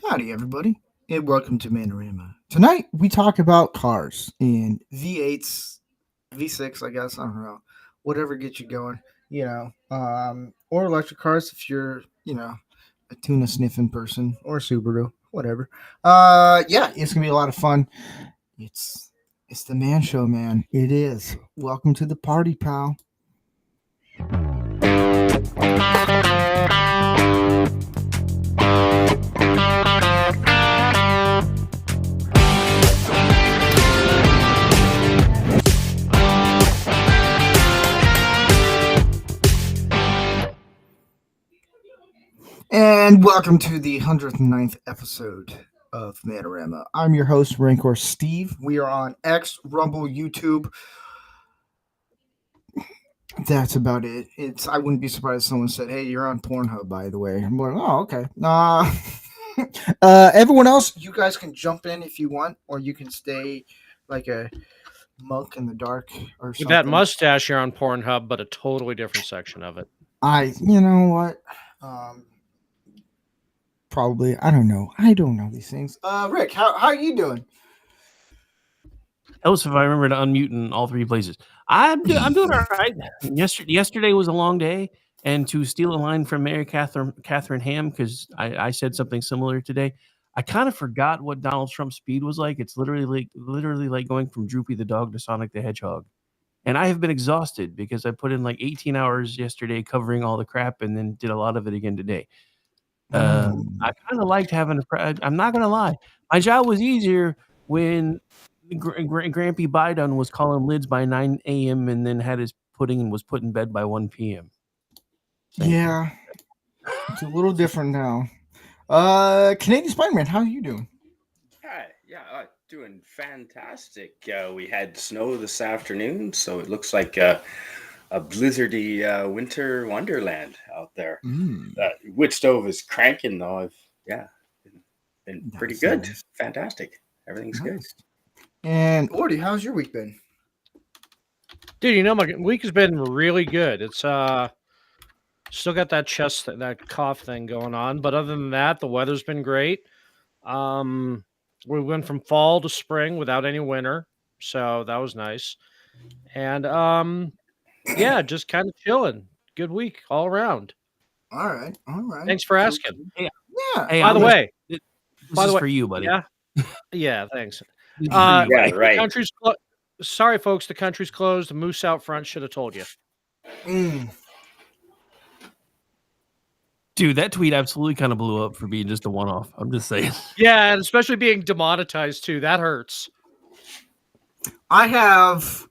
Howdy, everybody, and welcome to Man-O-Rama. Tonight, we talk about cars and V8s, V6, I guess, I don't know, whatever gets you going, or electric cars if you're, a tuna sniffing person or a Subaru, whatever. Yeah, it's gonna be a lot of fun. It's the Man Show, man. It is. Welcome to the party, pal. And welcome to the 109th episode of Man-O-Rama. I'm your host, rancorsteve. We are on X, Rumble, YouTube. That's about it. I wouldn't be surprised if someone said, "Hey, you're on Pornhub, by the way." I'm like, "Oh, okay." Everyone else, you guys can jump in if you want, or you can stay like a monk in the dark or something. With that mustache, you're on Pornhub, but a totally different section of it. You know what? Probably. I don't know. I don't know these things. Rick, how are you doing? Else if I remember to unmute in all three places. I'm doing all right. Yesterday was a long day, and to steal a line from Mary Catherine Ham, because I said something similar today, I kind of forgot what Donald Trump's speed was like. It's literally like going from Droopy the dog to Sonic the Hedgehog. And I have been exhausted because I put in like 18 hours yesterday covering all the crap and then did a lot of it again today. I kind of liked having I'm not going to lie. My job was easier when Grampy Biden was calling lids by 9 a.m. and then had his pudding and was put in bed by 1 p.m. Yeah. It's a little different now. Canadian Spider-Man, how are you doing? Doing fantastic. We had snow this afternoon, so it looks like a blizzardy winter wonderland out there. Wood stove is cranking though. Been pretty good. Nice. Fantastic. Everything's good. And Ordy, how's your week been? Dude, my week has been really good. It's still got that cough thing going on, but other than that, the weather's been great. We went from fall to spring without any winter, so that was nice. And just kind of chilling. Good week all around. All right. Thanks for asking. Yeah. Hey, by the way, this is for you, buddy. Yeah. Thanks. Right. The country's sorry, folks. The country's closed. The moose out front should have told you. Dude, that tweet absolutely kind of blew up for being just a one-off. I'm just saying. Yeah, and especially being demonetized too. That hurts. I have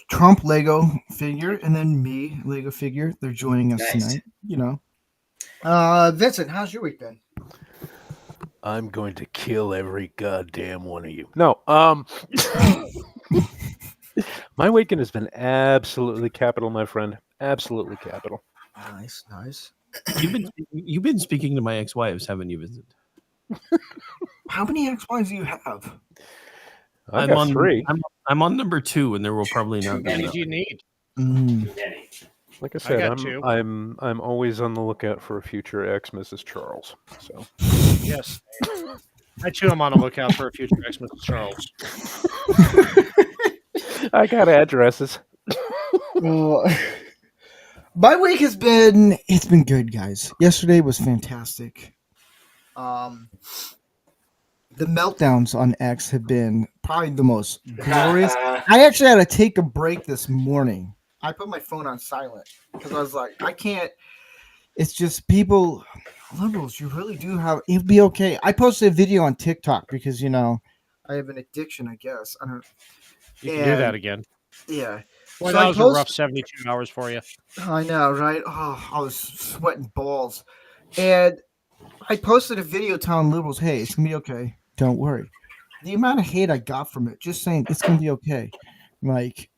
Trump Lego figure and then me Lego figure. They're joining us tonight. Vincent, how's your week been? I'm going to kill every goddamn one of you. No, my weekend has been absolutely capital, my friend. Absolutely capital. Nice. You've been speaking to my ex-wives, haven't you, Vincent? How many ex-wives do you have? I'm on 3. I'm on number 2, and there will probably not be. How many do you need? Like I said, I'm always on the lookout for a future ex, Mrs. Charles. So yes, I too am on the lookout for a future ex, Mrs. Charles. I got addresses. My week has been good, guys. Yesterday was fantastic. The meltdowns on X have been probably the most glorious. I actually had to take a break this morning. I put my phone on silent because I was like, I can't. It's just people, liberals, you really do have. It'll be okay. I posted a video on TikTok because I have an addiction. I guess I don't. You can do that again. Yeah. Well, that was a rough 72 hours for you. I know, right? Oh, I was sweating balls. And I posted a video telling liberals, hey, it's going to be okay. Don't worry. The amount of hate I got from it, just saying it's going to be okay. Like,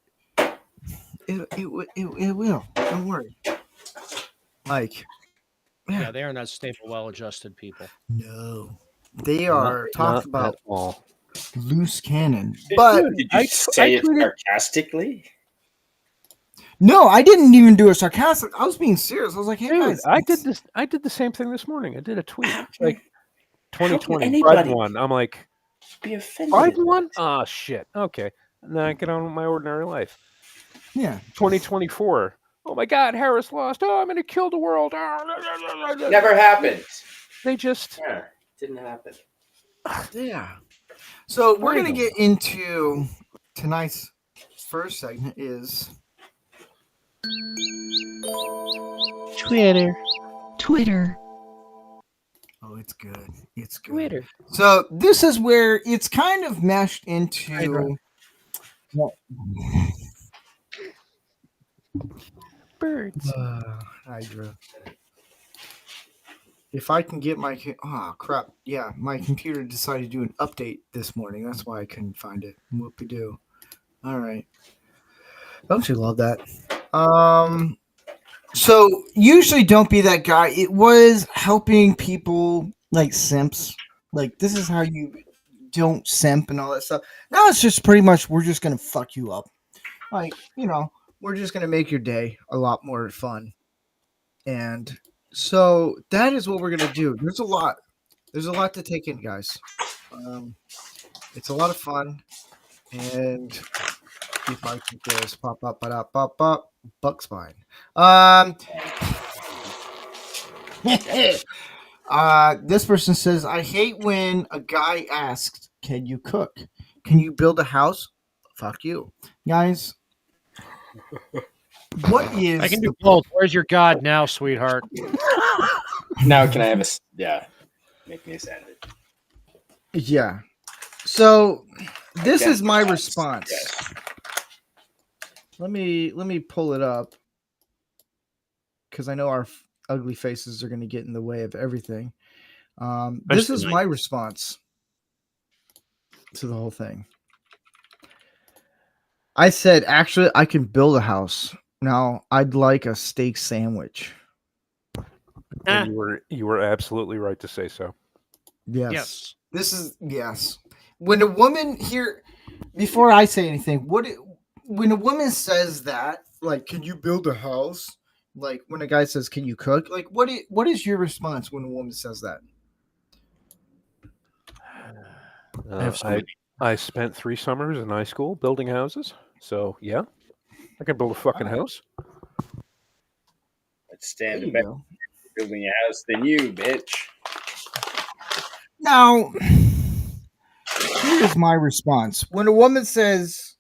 it will. Don't worry. Like, yeah, they are not stable, well-adjusted people. No. They are talking about all. Loose cannon. But did you say it sarcastically? No, I didn't even do it sarcastic. I was being serious. I was like, "Hey, dude, guys, I did this. I did the same thing this morning. I did a tweet like, 2020 5-1. I'm like, be offended. 5-1? Oh shit. Okay. And then I get on with my ordinary life. Yeah. 2024. Oh my God, Harris lost. Oh, I'm gonna kill the world. Never happened. They just didn't happen. Yeah. So we're gonna get into tonight's first segment is Twitter. Oh, it's good. It's good. Twitter. So this is where it's kind of meshed into Birds. Hydra. If I can get my crap. Yeah, my computer decided to do an update this morning. That's why I couldn't find it. Whoop-de-doo. All right. Don't you love that? So usually don't be that guy. It was helping people like simps. Like this is how you don't simp and all that stuff. Now it's just pretty much we're just gonna fuck you up. Like, we're just gonna make your day a lot more fun. And so that is what we're gonna do. There's a lot to take in, guys. It's a lot of fun. And if I can just pop up, Buck Spine. This person says, I hate when a guy asks, can you cook? Can you build a house? Fuck you. Guys, what is... I can do both. Where's your God now, sweetheart? Now can I have make me a sandwich? Yeah. So this is my response. Yes. Let me pull it up because I know our ugly faces are going to get in the way of everything. This is my response to the whole thing. I said, actually, I can build a house. Now, I'd like a steak sandwich. And you were absolutely right to say so. Yes. This is yes. When a woman here, before I say anything, when a woman says that, like, can you build a house? Like when a guy says, can you cook? Like, what is your response when a woman says that? I spent 3 summers in high school building houses. So, yeah, I can build a fucking house. I'd stand a better building a house than you, bitch. Now, here's my response. When a woman says,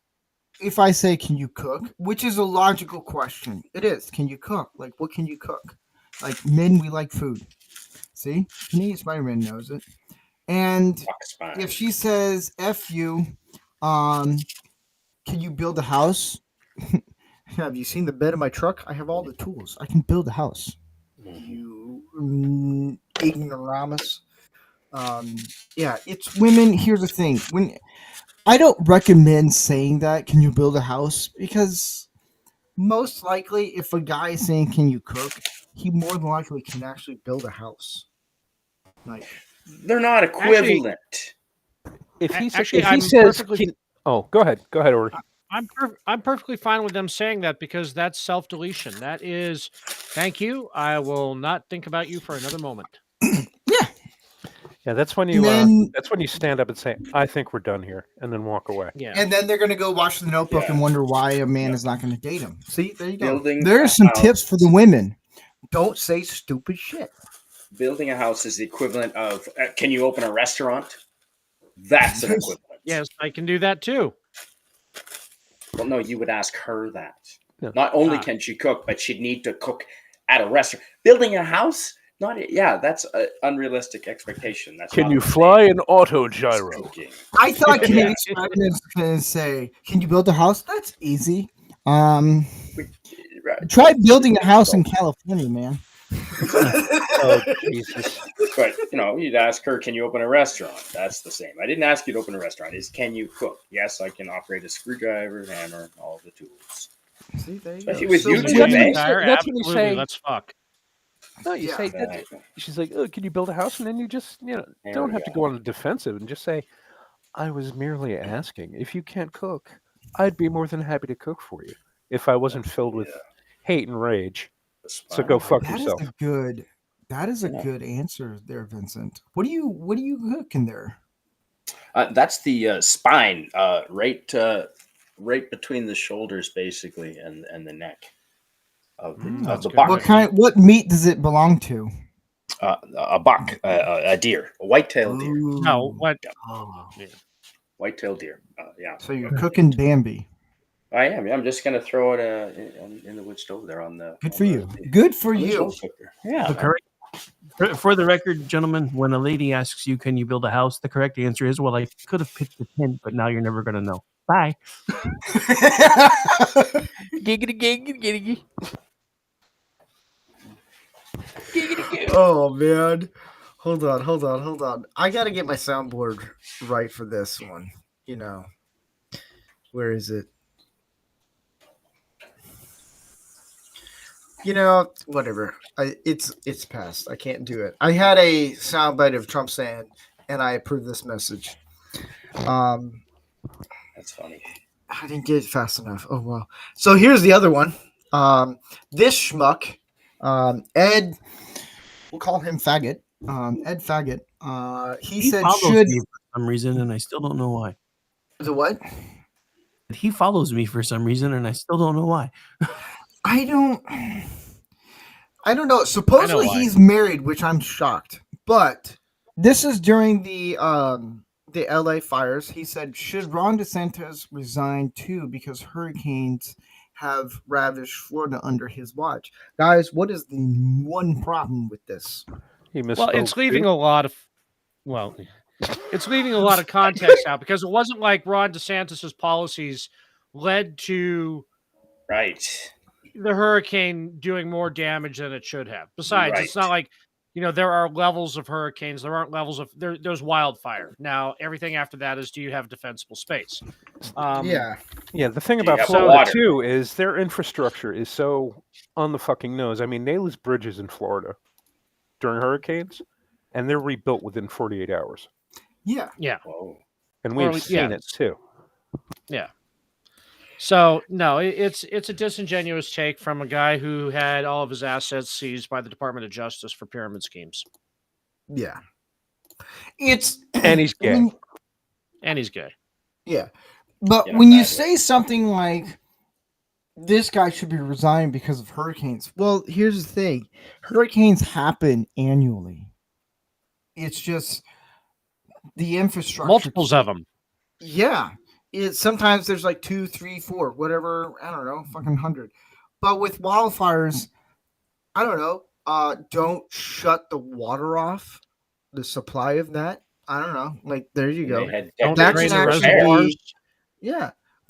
if I say, can you cook? Which is a logical question. It is. Can you cook? Like, what can you cook? Like, men, we like food. See? Me, Spider-Man knows it. And if she says, F you, can you build a house? Have you seen the bed of my truck? I have all the tools. I can build a house. You ignoramus. Yeah, it's women. Here's the thing. When I don't recommend saying that, can you build a house? Because most likely, if a guy is saying, can you cook? He more than likely can actually build a house. Like, they're not equivalent. If he says, go ahead, Ori. I'm perfectly fine with them saying that because that's self-deletion. That is, thank you. I will not think about you for another moment. Yeah, that's when you stand up and say, I think we're done here, and then walk away. Yeah. And then they're going to go watch The Notebook and wonder why a man is not going to date him. See, there you go. There's some tips for the women. Don't say stupid shit. Building a house is the equivalent of, can you open a restaurant? That's an equivalent. Yes, I can do that too. Well, no, you would ask her that. Yeah. Not only can she cook, but she'd need to cook at a restaurant. Building a house? That's an unrealistic expectation. Can you fly an auto gyro? I thought Canadian was going to say, can you build a house? That's easy. Try building a house in California, man. Oh, Jesus. But, you'd ask her, can you open a restaurant? That's the same. I didn't ask you to open a restaurant. It's, can you cook? Yes, I can operate a screwdriver, hammer, all the tools. See, there you Especially go. with you two, that's when you say, let's fuck. No, you say that. She's like, oh, can you build a house? And then you just, don't have to go on the defensive and just say, I was merely asking. If you can't cook, I'd be more than happy to cook for you if I wasn't filled with hate and rage. So go fuck yourself. That is a good That is a good answer there, Vincent. What are you cooking there? That's the spine, right between the shoulders, basically, and the neck of the buck. What meat does it belong to? A buck, a deer, a white-tailed deer. No, what? White-tailed deer. Yeah. So you're cooking Bambi. I am. I'm just gonna throw it in the wood stove there on the. Good for you. Good for you. Yeah. For the record, gentlemen, when a lady asks you, "Can you build a house?" the correct answer is, "Well, I could have pitched a tent, but now you're never gonna know." Bye. Giggity, giggity, giggity. Oh man. Hold on. I gotta get my soundboard right for this one. Where is it? Whatever. It's passed. I can't do it. I had a soundbite of Trump saying, and I approve this message. That's funny. I didn't get it fast enough. Oh well. So here's the other one. This schmuck, Ed, we'll call him Faggot. Ed Faggot. He said follows me for some reason, and I still don't know why. The what? He follows me for some reason, and I still don't know why. I don't know. Supposedly he's married, which I'm shocked. But this is during the LA fires. He said, should Ron DeSantis resign too because hurricanes have ravaged Florida under his watch? Guys, what is the one problem with this? It's leaving a lot of it's leaving a lot of context out because it wasn't like Ron DeSantis's policies led to the hurricane doing more damage than it should have. Besides, it's not like, there are levels of hurricanes. There aren't levels of there's wildfire. Now, everything after that is, do you have defensible space? Yeah. The thing about Florida too is their infrastructure is so on the fucking nose. I mean, they lose bridges in Florida during hurricanes, and they're rebuilt within 48 hours. Yeah. Whoa. And we've seen it too. Yeah. So no, it's a disingenuous take from a guy who had all of his assets seized by the Department of Justice for pyramid schemes. Yeah, and he's gay. Yeah, but when you say something like this guy should be resigned because of hurricanes, well, here's the thing: hurricanes happen annually. It's just the infrastructure, multiples of them. Yeah. Sometimes there's like 2, 3, 4, whatever, I don't know, fucking 100. But with wildfires, I don't know, don't shut the water off, the supply of that. I don't know. Like, there you go. That can actually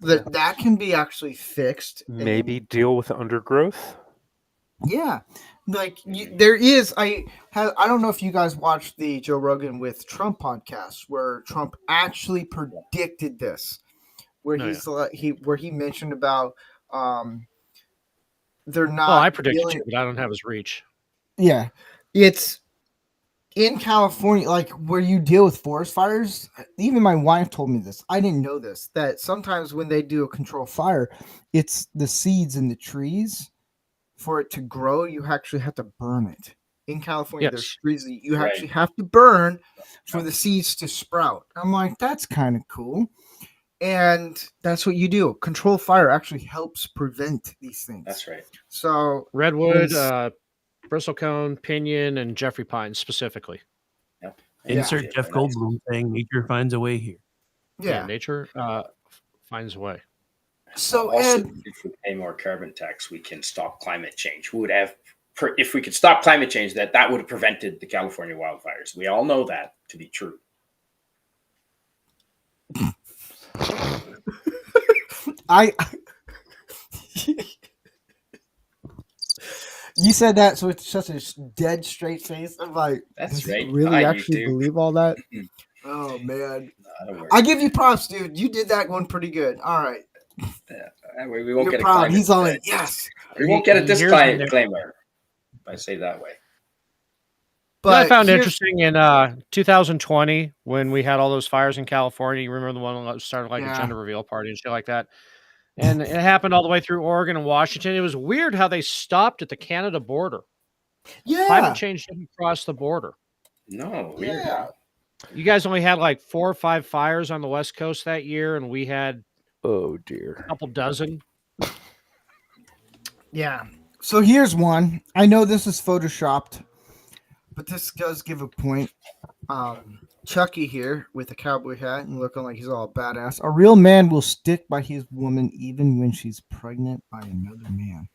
that can be actually fixed. Maybe deal with the undergrowth. Yeah. Like there is, I don't know if you guys watched the Joe Rogan with Trump podcast where Trump actually predicted this. Where he mentioned about they're not. Well, I predicted it, but I don't have his reach. Yeah, it's in California, like where you deal with forest fires. Even my wife told me this. I didn't know this. That sometimes when they do a controlled fire, it's the seeds in the trees. For it to grow, you actually have to burn it. In California, there's trees that you actually have to burn for the seeds to sprout. I'm like, that's kind of cool. And that's what you do. Control fire actually helps prevent these things. That's right. So redwood, bristlecone, pinyon, and Jeffrey pine specifically. Yep. Insert Jeff Goldblum saying nature finds a way here. Yeah, nature finds a way. So also, if we pay more carbon tax, we can stop climate change. We would have, if we could stop climate change, that would have prevented the California wildfires. We all know that to be true. You said that, so it's such a dead straight face. I'm like, that's right. You really actually believe all that? Oh man, I give you props, dude. You did that one pretty good. All right. We won't get a climate. He's all like, yes. We won't get a disclaimer. If I say that way. But I found interesting in 2020 when we had all those fires in California. You remember the one that started like a gender reveal party and shit like that? And it happened all the way through Oregon and Washington. It was weird how they stopped at the Canada border. Yeah. Climate change didn't cross the border. No, weird. Yeah. You guys only had like 4 or 5 fires on the West Coast that year, and we had Oh a dear. couple dozen. Yeah. So here's one. I know this is photoshopped, but this does give a point. Chucky here with a cowboy hat and looking like he's all badass. A real man will stick by his woman even when she's pregnant by another man.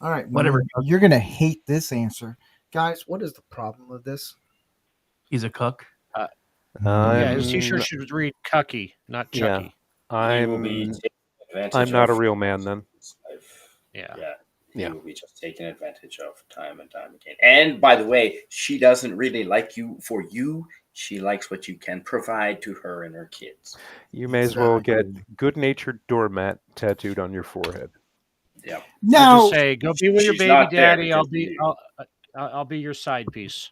All right, Whatever. women, you're gonna hate this answer, guys. What is the problem with this? He's a cuck. Yeah, his t-shirt should read "Cucky," not Chucky. He will be taking advantage I'm not a of real man then. Yeah. He will be just taken advantage of time and time again. And by the way, she doesn't really like you for you. She likes what you can provide to her and her kids. You may as well get "good-natured doormat" tattooed on your forehead. Yeah. I Now, just say, go be with your She's baby not there daddy. I'll be your side piece.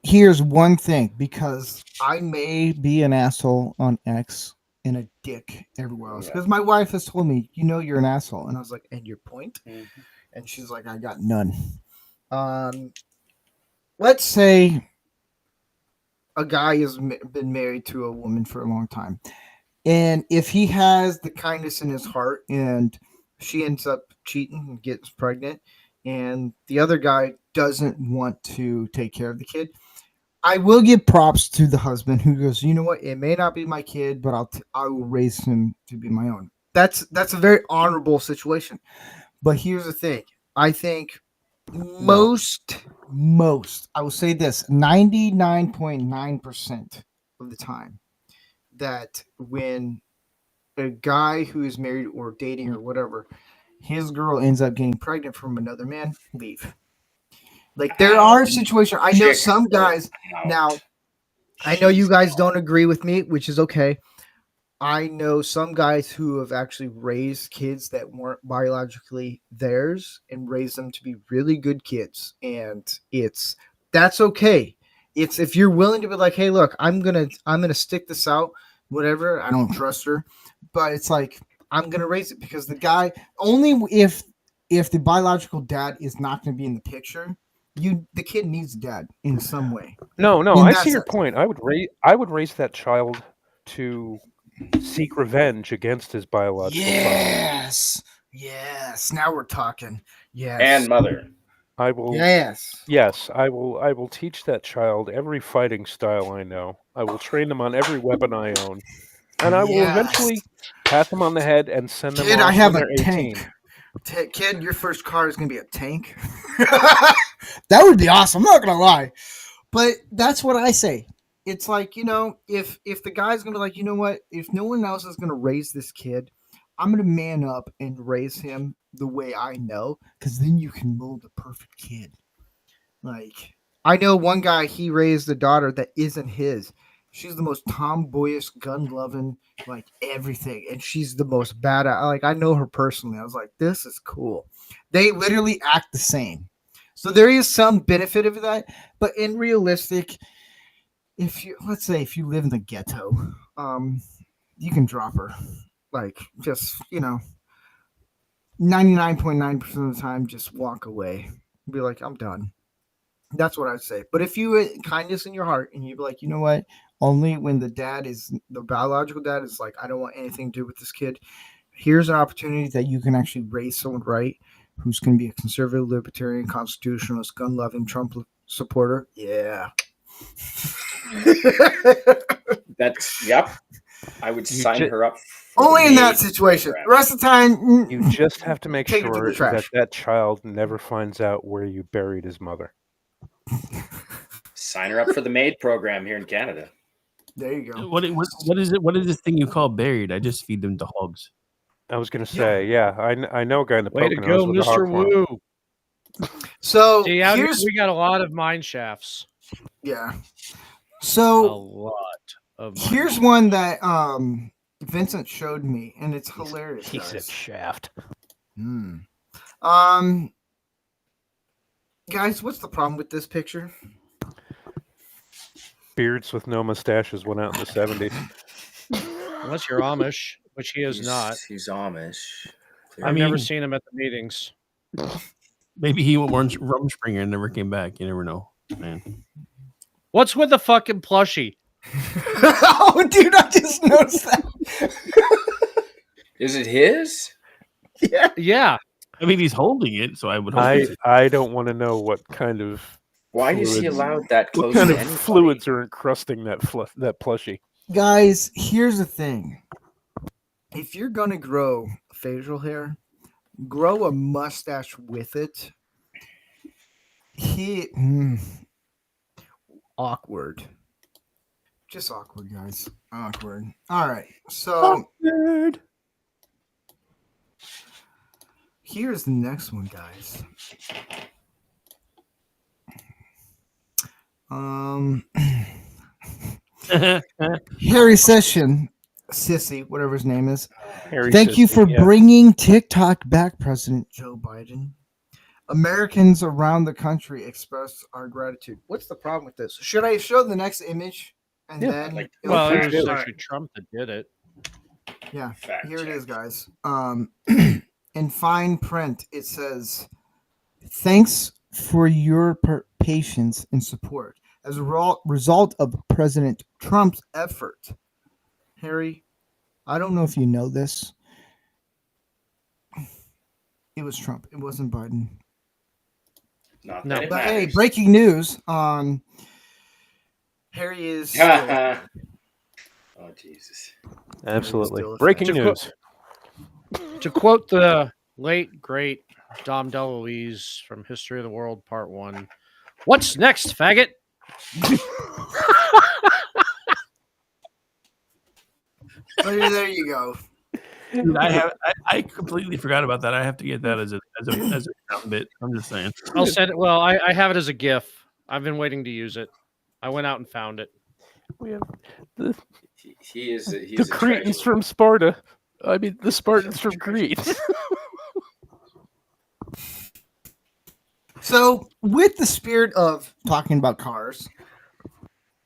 here's one thing, because I may be an asshole on X and a dick everywhere else. Because my wife has told me, you're an asshole, and I was like, and your point? Mm-hmm. And she's like, I got none. Let's say a guy has been married to a woman for a long time, and if he has the kindness in his heart, and she ends up cheating and gets pregnant, and the other guy doesn't want to take care of the kid, I will give props to the husband who goes, you know what? It may not be my kid, but I will raise him to be my own. That's a very honorable situation. But here's the thing. I think most, I will say this, 99.9% of the time, that when a guy who is married or dating or whatever, his girl ends up getting pregnant from another man, leave. Like, there are situations. I know some guys. Now, I know you guys don't agree with me, which is okay. I know some guys who have actually raised kids that weren't biologically theirs and raised them to be really good kids, and that's okay. It's if you're willing to be like, hey, look, I'm gonna stick this out, whatever. I don't trust her, but it's like, I'm gonna raise it because the guy, only if the biological dad is not gonna be in the picture. The kid needs dad in some way. No, I see your point. I would raise that child to seek revenge against his biological father. Yes. Now we're talking. Yes. And mother. I will. Yes, I will teach that child every fighting style I know. I will train them on every weapon I own, and I will eventually pat them on the head and send them off I have when a they're 18. tank. Kid, your first car is gonna be a tank. That would be awesome. I'm not gonna lie, but that's what I say. It's like, if the guy's gonna be like, you know what, if no one else is gonna raise this kid, I'm gonna man up and raise him the way I know, because then you can mold the perfect kid. Like, I know one guy, he raised a daughter that isn't his. She's the most tomboyish, gun-loving, like everything, and she's the most badass. Like, I know her personally. I was like, this is cool. They literally act the same, so there is some benefit of that. But in realistic, if you live in the ghetto, you can drop her. Like, just 99.9% of the time, just walk away. Be like, I'm done. That's what I'd say. But if you kindness in your heart and you be like, you know what? Only when the biological dad is like, I don't want anything to do with this kid. Here's an opportunity that you can actually raise someone right, who's going to be a conservative, libertarian, constitutionalist, gun-loving, Trump supporter. Yeah. I would sign her up. Only in that situation. The rest of the time, you just have to make take it to sure the trash. that child never finds out where you buried his mother. Sign her up for the maid program here in Canada. There you go. What is it? What is this thing you call buried? I just feed them to hogs. I was going to say, I know a guy in the Way to Poconos go, with a hog Mr. farm. Woo. So See, out here we got a lot of mine shafts. Yeah. A So lot of. here's one that Vincent showed me, and it's hilarious. He said shaft. Guys, what's the problem with this picture? Beards with no mustaches went out in the 70s. Unless you're Amish, which he is not. He's Amish. I've never seen him at the meetings. Maybe he went Rumspringer and never came back. You never know, man. What's with the fucking plushie? Oh, dude, I just noticed that. Is it his? Yeah. Yeah. I mean, he's holding it, so I would hope. I don't want to know what kind of Why is he fluids- allowed that what close kind to of anybody? fluids are encrusting that plushie. Guys, here's the thing. If you're going to grow facial hair, grow a mustache with it. Awkward. Just awkward, guys. Awkward. All right. So Awkward. here's the next one, guys. Harry Session, Sissy, whatever his name is. Thank you for bringing TikTok back, President Joe Biden. Americans around the country express our gratitude. What's the problem with this? Should I show the next image? And then well, it was all actually Trump that did it. Yeah, Fact here it check. is, guys. In fine print, it says, "Thanks for your patience and support. As a result of President Trump's effort." Harry, I don't know if you know this. It was Trump. It wasn't Biden. Not No. that it But hey, matters. breaking news. Harry is still, Oh, Jesus. Absolutely. Still a Breaking fact. news. To quote the late, great Dom DeLuise from History of the World, Part 1, "What's next, faggot?" So there you go. Dude, I completely forgot about that. I have to get that as a sound bit. I'm just saying. I'll send it. Well, I have it as a GIF. I've been waiting to use it. I went out and found it. We have the He's the a Cretans treasure. from Sparta. I mean, the Spartans from Crete. So, with the spirit of talking about cars,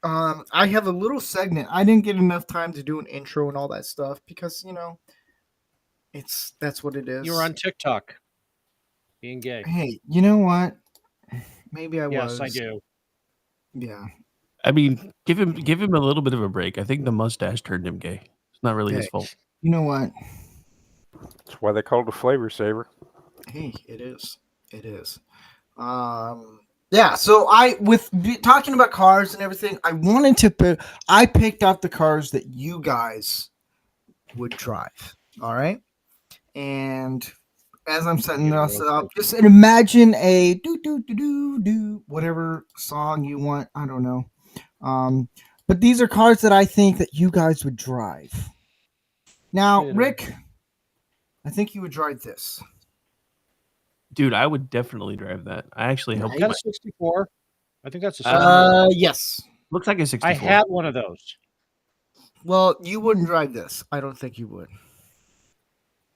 I have a little segment. I didn't get enough time to do an intro and all that stuff because that's what it is. You were on TikTok, being gay. Hey, you know what? Maybe I was. Yes, I do. Yeah. I mean, give him a little bit of a break. I think the mustache turned him gay. It's not really his Hey. fault. You know what? That's why they call it a flavor saver. Hey, it is. It is. Yeah. So talking about cars and everything, I wanted to. I picked out the cars that you guys would drive. All right. And as I'm setting this up, just imagine a do whatever song you want. I don't know. But these are cars that I think that you guys would drive. Now, Rick, I think you would drive this. Dude, I would definitely drive that. I actually helped. Is that a 64? I think that's a 64. Yes. Looks like a 64. I had one of those. Well, you wouldn't drive this. I don't think you would.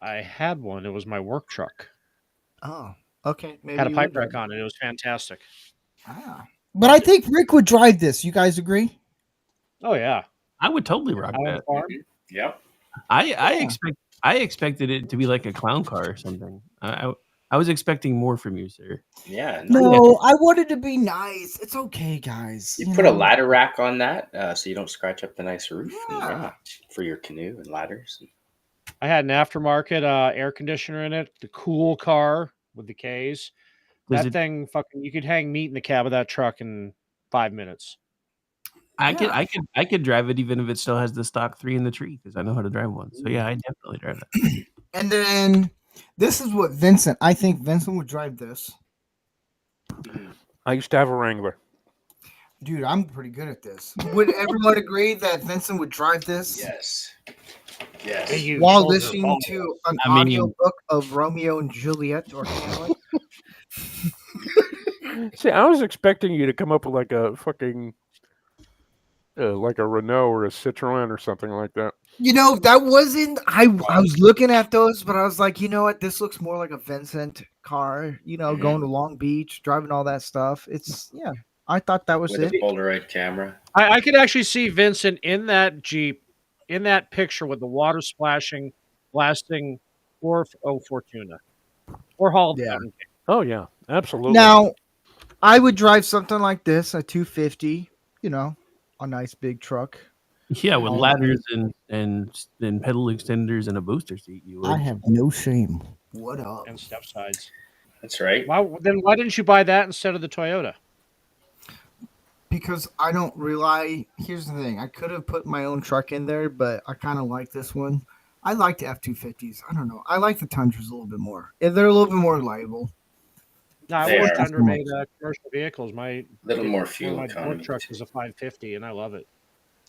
I had one. It was my work truck. Oh, okay. Maybe Had a you pipe would drive rack on it. It was fantastic. But I think Rick would drive this. You guys agree? Oh yeah, I would totally rock I that. Yep. I expected it to be like a clown car or something. I was expecting more from you, sir. Yeah. No, I wanted to be nice. It's okay, guys. You put a ladder rack on that so you don't scratch up the nice roof. Yeah. For your canoe and ladders. I had an aftermarket air conditioner in it. The cool car with the K's. Does That it- thing, fucking, you could hang meat in the cab of that truck in 5 minutes. I could drive it even if it still has the stock 3 in the tree because I know how to drive one. So yeah, I definitely drive that. And then this is what Vincent. I think Vincent would drive this. I used to have a Wrangler. Dude, I'm pretty good at this. Would everyone agree that Vincent would drive this? Yes. Hey, you While soldier, listening follow to an I mean- audiobook of Romeo and Juliet or Hamlet. See, I was expecting you to come up with like a fucking, like a Renault or a Citroen or something like that. That wasn't. I was looking at those, but I was like, you know what? This looks more like a Vincent car. Going to Long Beach, driving all that stuff. I thought that was With it. a Polaroid camera. I could actually see Vincent in that Jeep, in that picture with the water splashing, blasting, or Fortuna, or Hall. Yeah. Oh yeah, Absolutely. Now, I would drive something like this, a 250. You know, a nice big truck. Yeah, with ladders and pedal extenders and a booster seat. You would. I have no shame. What up? And step sides. That's right. Why didn't you buy that instead of the Toyota? Because I don't rely. Here's the thing: I could have put my own truck in there, but I kind of like this one. I like the F-250s. I don't know. I like the Tundras a little bit more. Yeah, they're a little bit more reliable. No, I They wish are. Tundra made commercial vehicles. My Little more fuel my economy, work truck too. is a 550, and I love it.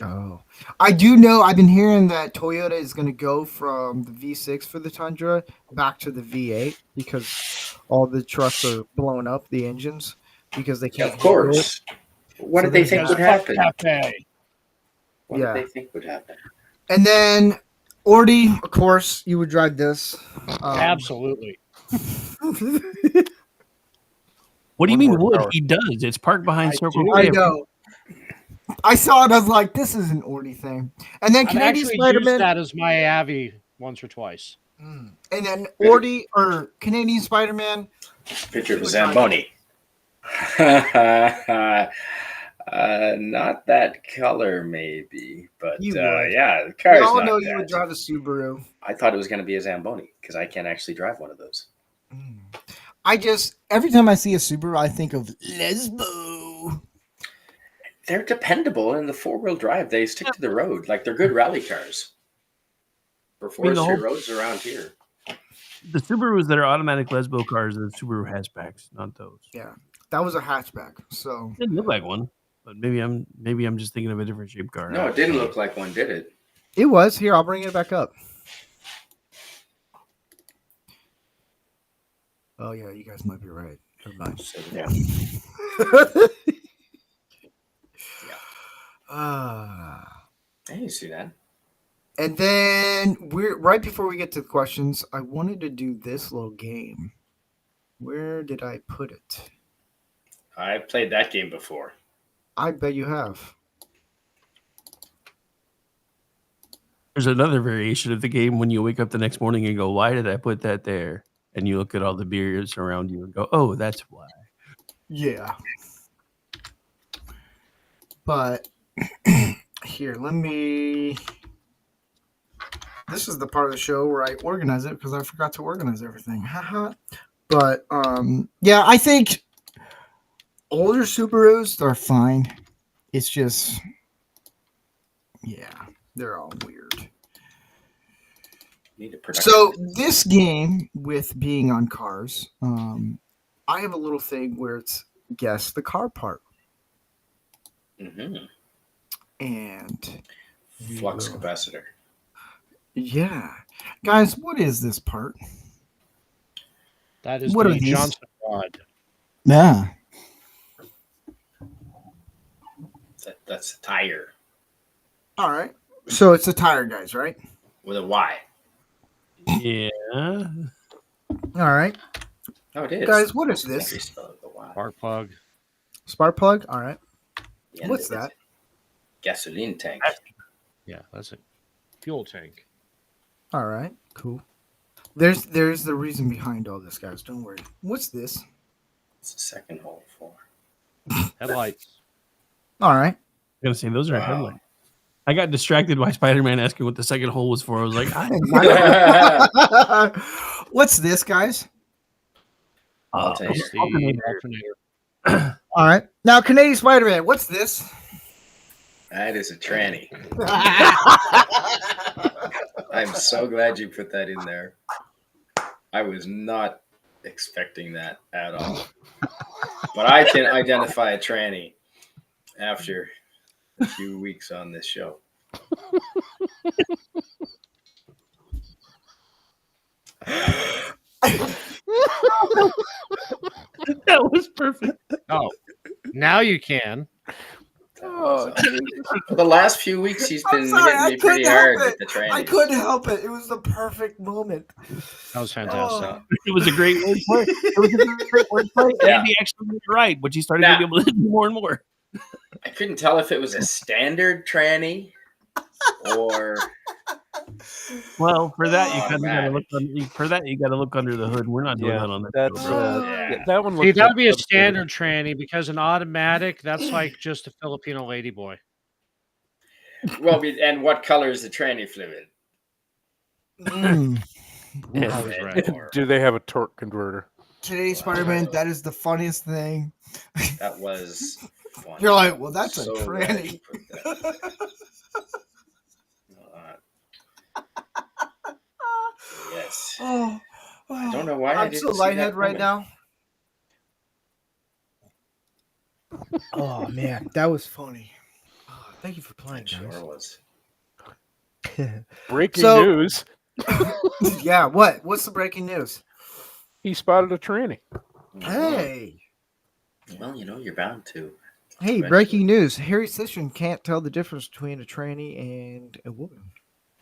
Oh, I do know. I've been hearing that Toyota is going to go from the V6 for the Tundra back to the V8 because all the trucks are blowing up the engines because they can't. Of course. What So did they there's think that. would happen? Cafe. What Yeah. did they think would happen? And then Ordy, of course, you would drive this. Absolutely. What do you One mean more would? power. He does. It's parked behind I Circle do. K. I know. I saw it. I was like, "This is an Ordy thing." And then I've Canadian actually Spider-Man. used that as my Avi once or twice. And then or Canadian Spider-Man. Picture of a Zamboni. Not that color, maybe, but You would. yeah, the We car's all not know bad. you would drive a Subaru. I thought it was going to be a Zamboni because I can't actually drive one of those. Every time I see a Subaru, I think of Lesbo. They're dependable in the four-wheel drive. They stick to the road. Like, they're good rally cars for forestry roads around here. The Subarus that are automatic Lesbo cars are the Subaru hatchbacks, not those. Yeah, that was a hatchback. So It didn't look like one, but maybe I'm just thinking of a different shaped car. No, it didn't look like one, did it? it was. Here, I'll bring it back up. Oh yeah, you guys might be right. Never mind. So, yeah. Hey, you see that? And then we're right before we get to the questions, I wanted to do this little game. Where did I put it? I played that game before. I bet you have. There's another variation of the game when you wake up the next morning and go, "Why did I put that there?" And you look at all the beers around you and go, "Oh, that's why." Yeah. But here, let me. This is the part of the show where I organize it because I forgot to organize everything. Haha. But yeah, I think older Subarus are fine. It's just, yeah, they're all weird. Need a production. So this game, with being on cars, I have a little thing where it's guess the car part. Mm-hmm. And Flux capacitor. yeah, guys, what is this part? That is What are the these? Johnson rod. Yeah. That's a tire All right. So it's the tire, guys, right? with a Y. Yeah. All right, Oh, it is. guys, what is Can't this? be spelled with a Y. Spark plug. Spark plug. All right. The end What's of it. that? Gasoline tank. Yeah, that's it. Fuel tank. All right. Cool. There's the reason behind all this, guys. Don't worry. What's this? It's a second hole for. Headlights. All right. I'm gonna say those are Wow. headlights. I got distracted by Spider-Man asking what the second hole was for. I was like, What's this, guys? Alternator. That's the alternator. All right. Now, Canadian Spider-Man, what's this? That is a tranny. I'm so glad you put that in there. I was not expecting that at all. But I can identify a tranny after a few weeks on this show. that was perfect. Oh, now you can. Oh, For the last few weeks, he's I'm been sorry, I hitting me pretty couldn't help hard it. with the trannies. I couldn't help it. It was the perfect moment. That was fantastic. Oh. It was a great wordplay. It was a great wordplay. Yeah. And he actually did it right, which he started Now- to be able to do more and more. I couldn't tell if it was a standard tranny or Well, for that you Oh, kind of got to man. look you got to look under the hood. We're not doing that on the show, That's bro. that one See, looks that like would be a substandard. standard tranny because an automatic, that's like just a Filipino ladyboy. Well, and what color is the tranny fluid? Mm. Always Red red. or- Do they have a torque converter? Today's Spider-Man, that is the funniest thing. That was fun. You're like, well, that's So a glad tranny. you put that. Yes. Oh, I don't know why I I'm didn't so see lightheaded that right coming. now. Oh man, that was funny. Oh, thank you for playing, It sure guys. was. Breaking So- news. Yeah, what? What's the breaking news? He spotted a tranny. Hey, Well, you're bound to. hey, Eventually. breaking news. Harry Sisson can't tell the difference between a tranny and a woman.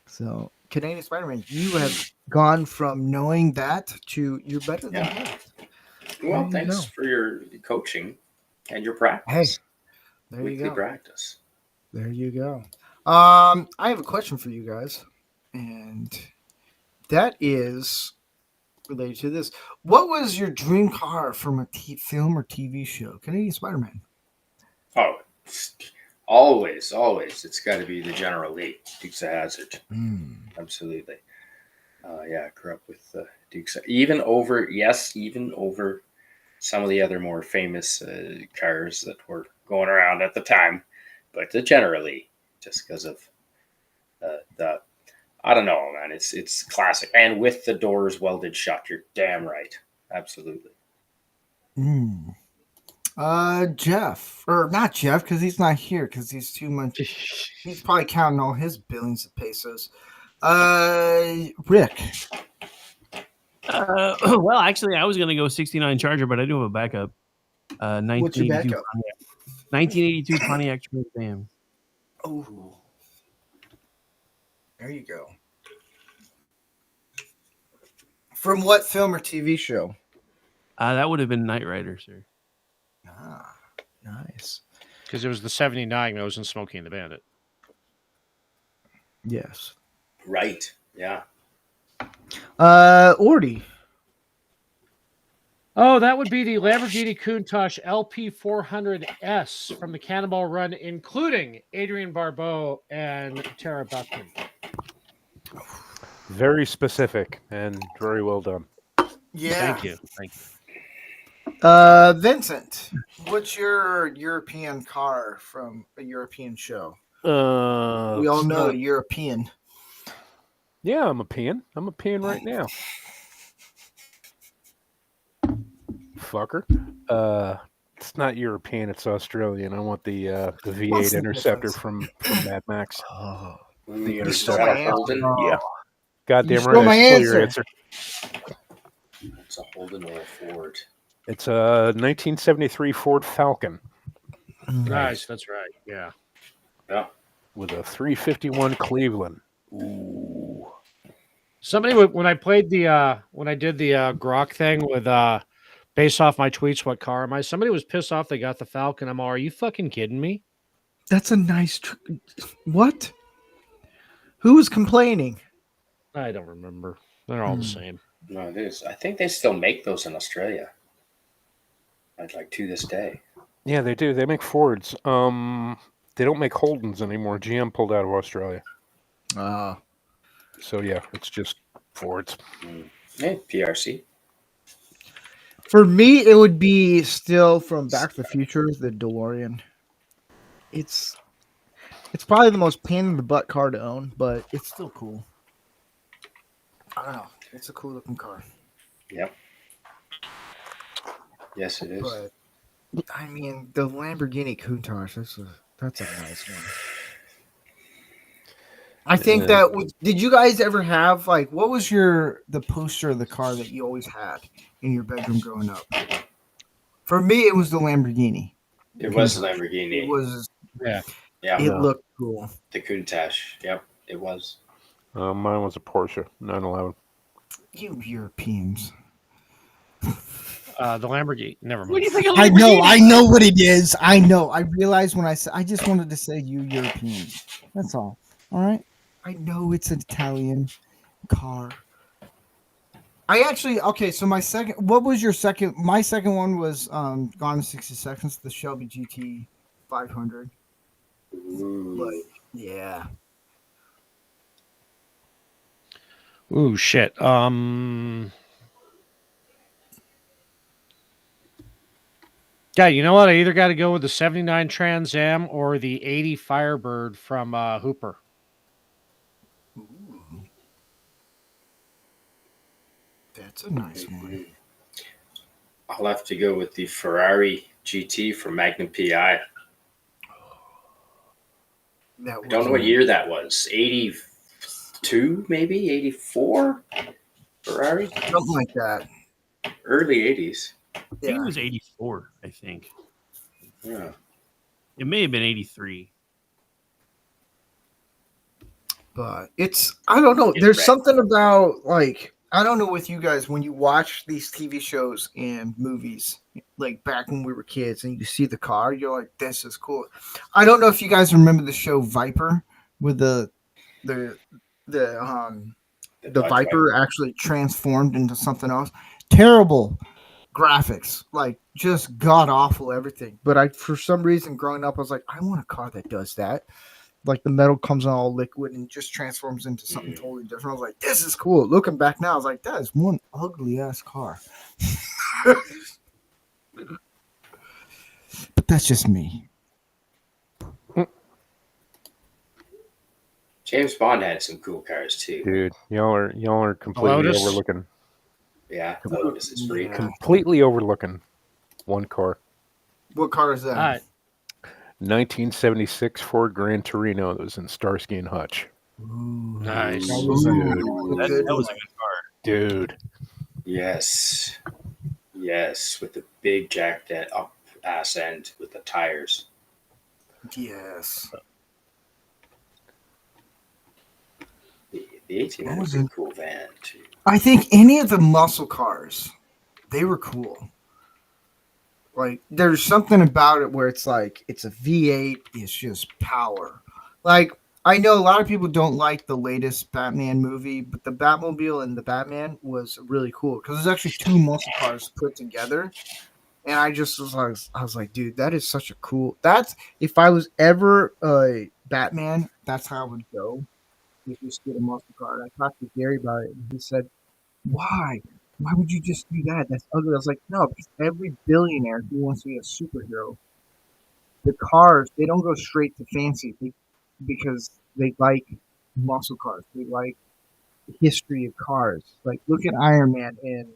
So, Canadian Spider-Man, you have gone from knowing that to you're better than Yeah. that. Well, There you thanks go. for your coaching and your practice. There you Weekly go. practice. There you go. I have a question for you guys, and that is related to this. What was your dream car from a film or TV show? Canadian Spider-Man. Oh, always. It's got to be the General Lee, Dukes of Hazzard. Absolutely. Yeah, I grew up with Dukes. Even over some of the other more famous cars that were going around at the time, but the General Lee, just because of the. I don't know, man. It's classic, and with the doors welded shut. You're damn right. Absolutely. Jeff, or not Jeff, because he's not here because he's too much. He's probably counting all his billions of pesos. Rick. Well, actually, I was going to go 69 Charger, but I do have a backup. What's your 1982 backup? 1982 Pontiac Trans Am. Oh, there you go. From what film or TV show? That would have been Knight Rider, sir. Ah, nice. Because it was the 79 that was in Smokey and the Bandit. Yes. Right. Yeah. Ordy. Oh, that would be the Lamborghini Countach LP400S from the Cannonball Run, including Adrian Barbeau and Tara Buckman. Very specific and very well done. Yeah. Thank you. Vincent. What's your European car from a European show? We all know European. Yeah, I'm a peeing. I'm a peeing right now. Fucker. It's not European, it's Australian. I want the V8 What's the Interceptor difference? from Mad Max. Oh. The You stole my answer. Holden. Yeah. Goddamn You right. stole my I stole your answer. It's a Holden or a Ford. It's a 1973 Ford Falcon Nice, that's right. Yeah. Yeah. with a 351 Cleveland. Ooh. Somebody when I did the Grok thing with based off my tweets, what car am I? Somebody was pissed off they got the Falcon. I'm all, are you fucking kidding me? That's a nice. What? Who was complaining? I don't remember. They're all the same. No, it is. I think they still make those in Australia. Like to this day. Yeah, they do. They make Fords. They don't make Holdens anymore. GM pulled out of Australia. So yeah, it's just Fords. Hey, PRC. For me, it would be still from Back to the Future, the DeLorean. It's probably the most pain in the butt car to own, but it's still cool. I don't know. It's a cool looking car. Yep. Yes, it is. But I mean, the Lamborghini Countach, that's a nice one. I think did you guys ever have what was the poster of the car that you always had in your bedroom growing up? For me, it was the Lamborghini. It was a Lamborghini. It was. Yeah. Yeah. It looked cool. The Countach. Yep, it was. Mine was a Porsche 911. You Europeans. The Lamborghini. Never mind. What do you think of I Lamborghini? know what it is. I know. I realized when I said I just wanted to say you Europeans. That's all. All right. I know it's an Italian car. I actually so my second. What was your second? My second one was Gone in 60 Seconds, the Shelby GT 500. Like, yeah. Ooh, shit. Yeah, you know what? I either got to go with the 79 Trans Am or the 80 Firebird from Hooper. Ooh. That's a nice one. I'll have to go with the Ferrari GT from Magnum PI. I don't know what year that was. 82, maybe 84 Ferrari? Something like that. Early 80s. I think it was 84, I think. Yeah. It may have been 83. But I don't know. There's something about, like, I don't know with you guys, when you watch these TV shows and movies, like back when we were kids and you see the car, you're like, this is cool. I don't know if you guys remember the show Viper with the Viper actually transformed into something else. Terrible graphics, like just god awful everything. But for some reason, growing up, I was like, I want a car that does that. Like the metal comes on all liquid and just transforms into something totally different. I was like, this is cool. Looking back now, I was like, that is one ugly ass car. But that's just me. James Bond had some cool cars too. Dude, y'all are completely overlooking. Yeah, Lotus is free. Completely overlooking one car. What car is that? All right. 1976 Ford Gran Torino that was in Starsky and Hutch. Ooh, nice. That was a good car. Dude. Yes. Yes, with the big jacked up ass end with the tires. Yes. The 18 was a cool van too. I think any of the muscle cars, they were cool. Like, there's something about it where it's like, it's a V8, it's just power. Like, I know a lot of people don't like the latest Batman movie, but the Batmobile and the Batman was really cool because there's actually two muscle cars put together. And I was like, dude, that is such a cool. If I was ever a Batman, that's how I would go. You just get a muscle car. I talked to Gary about it, and he said, why? Why would you just do that? That's ugly. I was like, no, because every billionaire who wants to be a superhero, the cars, they don't go straight to fancy because they like muscle cars. They like the history of cars. Like, look at Iron Man in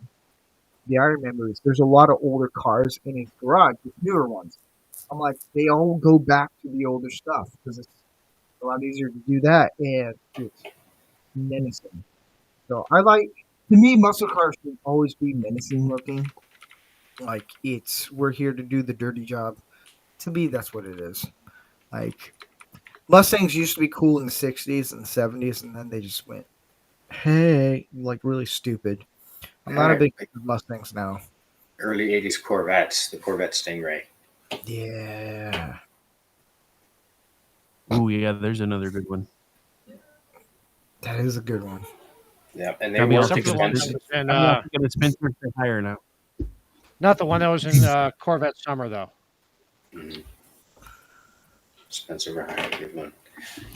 the Iron Man movies. There's a lot of older cars in his garage with newer ones. I'm like, they all go back to the older stuff because it's a lot easier to do that, and it's menacing. So to me, muscle cars should always be menacing looking. Like, we're here to do the dirty job. To me, that's what it is. Like, Mustangs used to be cool in the 60s and the 70s, and then they just went, hey, like really stupid. I'm not a big fan of Mustangs now. Early 80s Corvettes, the Corvette Stingray. Yeah. Oh, yeah, there's another good one. That is a good one. Yeah, and they were expensive. And, I'm thinking it's Spencer for hire now. Not the one that was in Corvette Summer, though. Mm-hmm. Spencer Ryan, good one.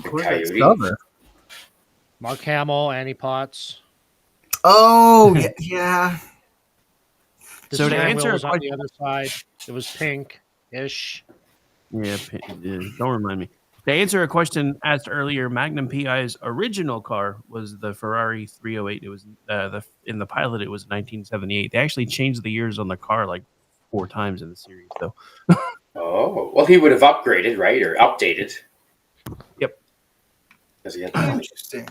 Corvette Summer. Mark Hamill, Annie Potts. Oh, yeah. The so to steering answer wheel was on the other side. It was pink-ish. Yeah, don't remind me. To answer a question asked earlier, Magnum PI's original car was the Ferrari 308. It was in the pilot. It was 1978. They actually changed the years on the car like 4 times in the series, though. Oh, well, he would have upgraded, right, or updated. Yep. Because he had interesting.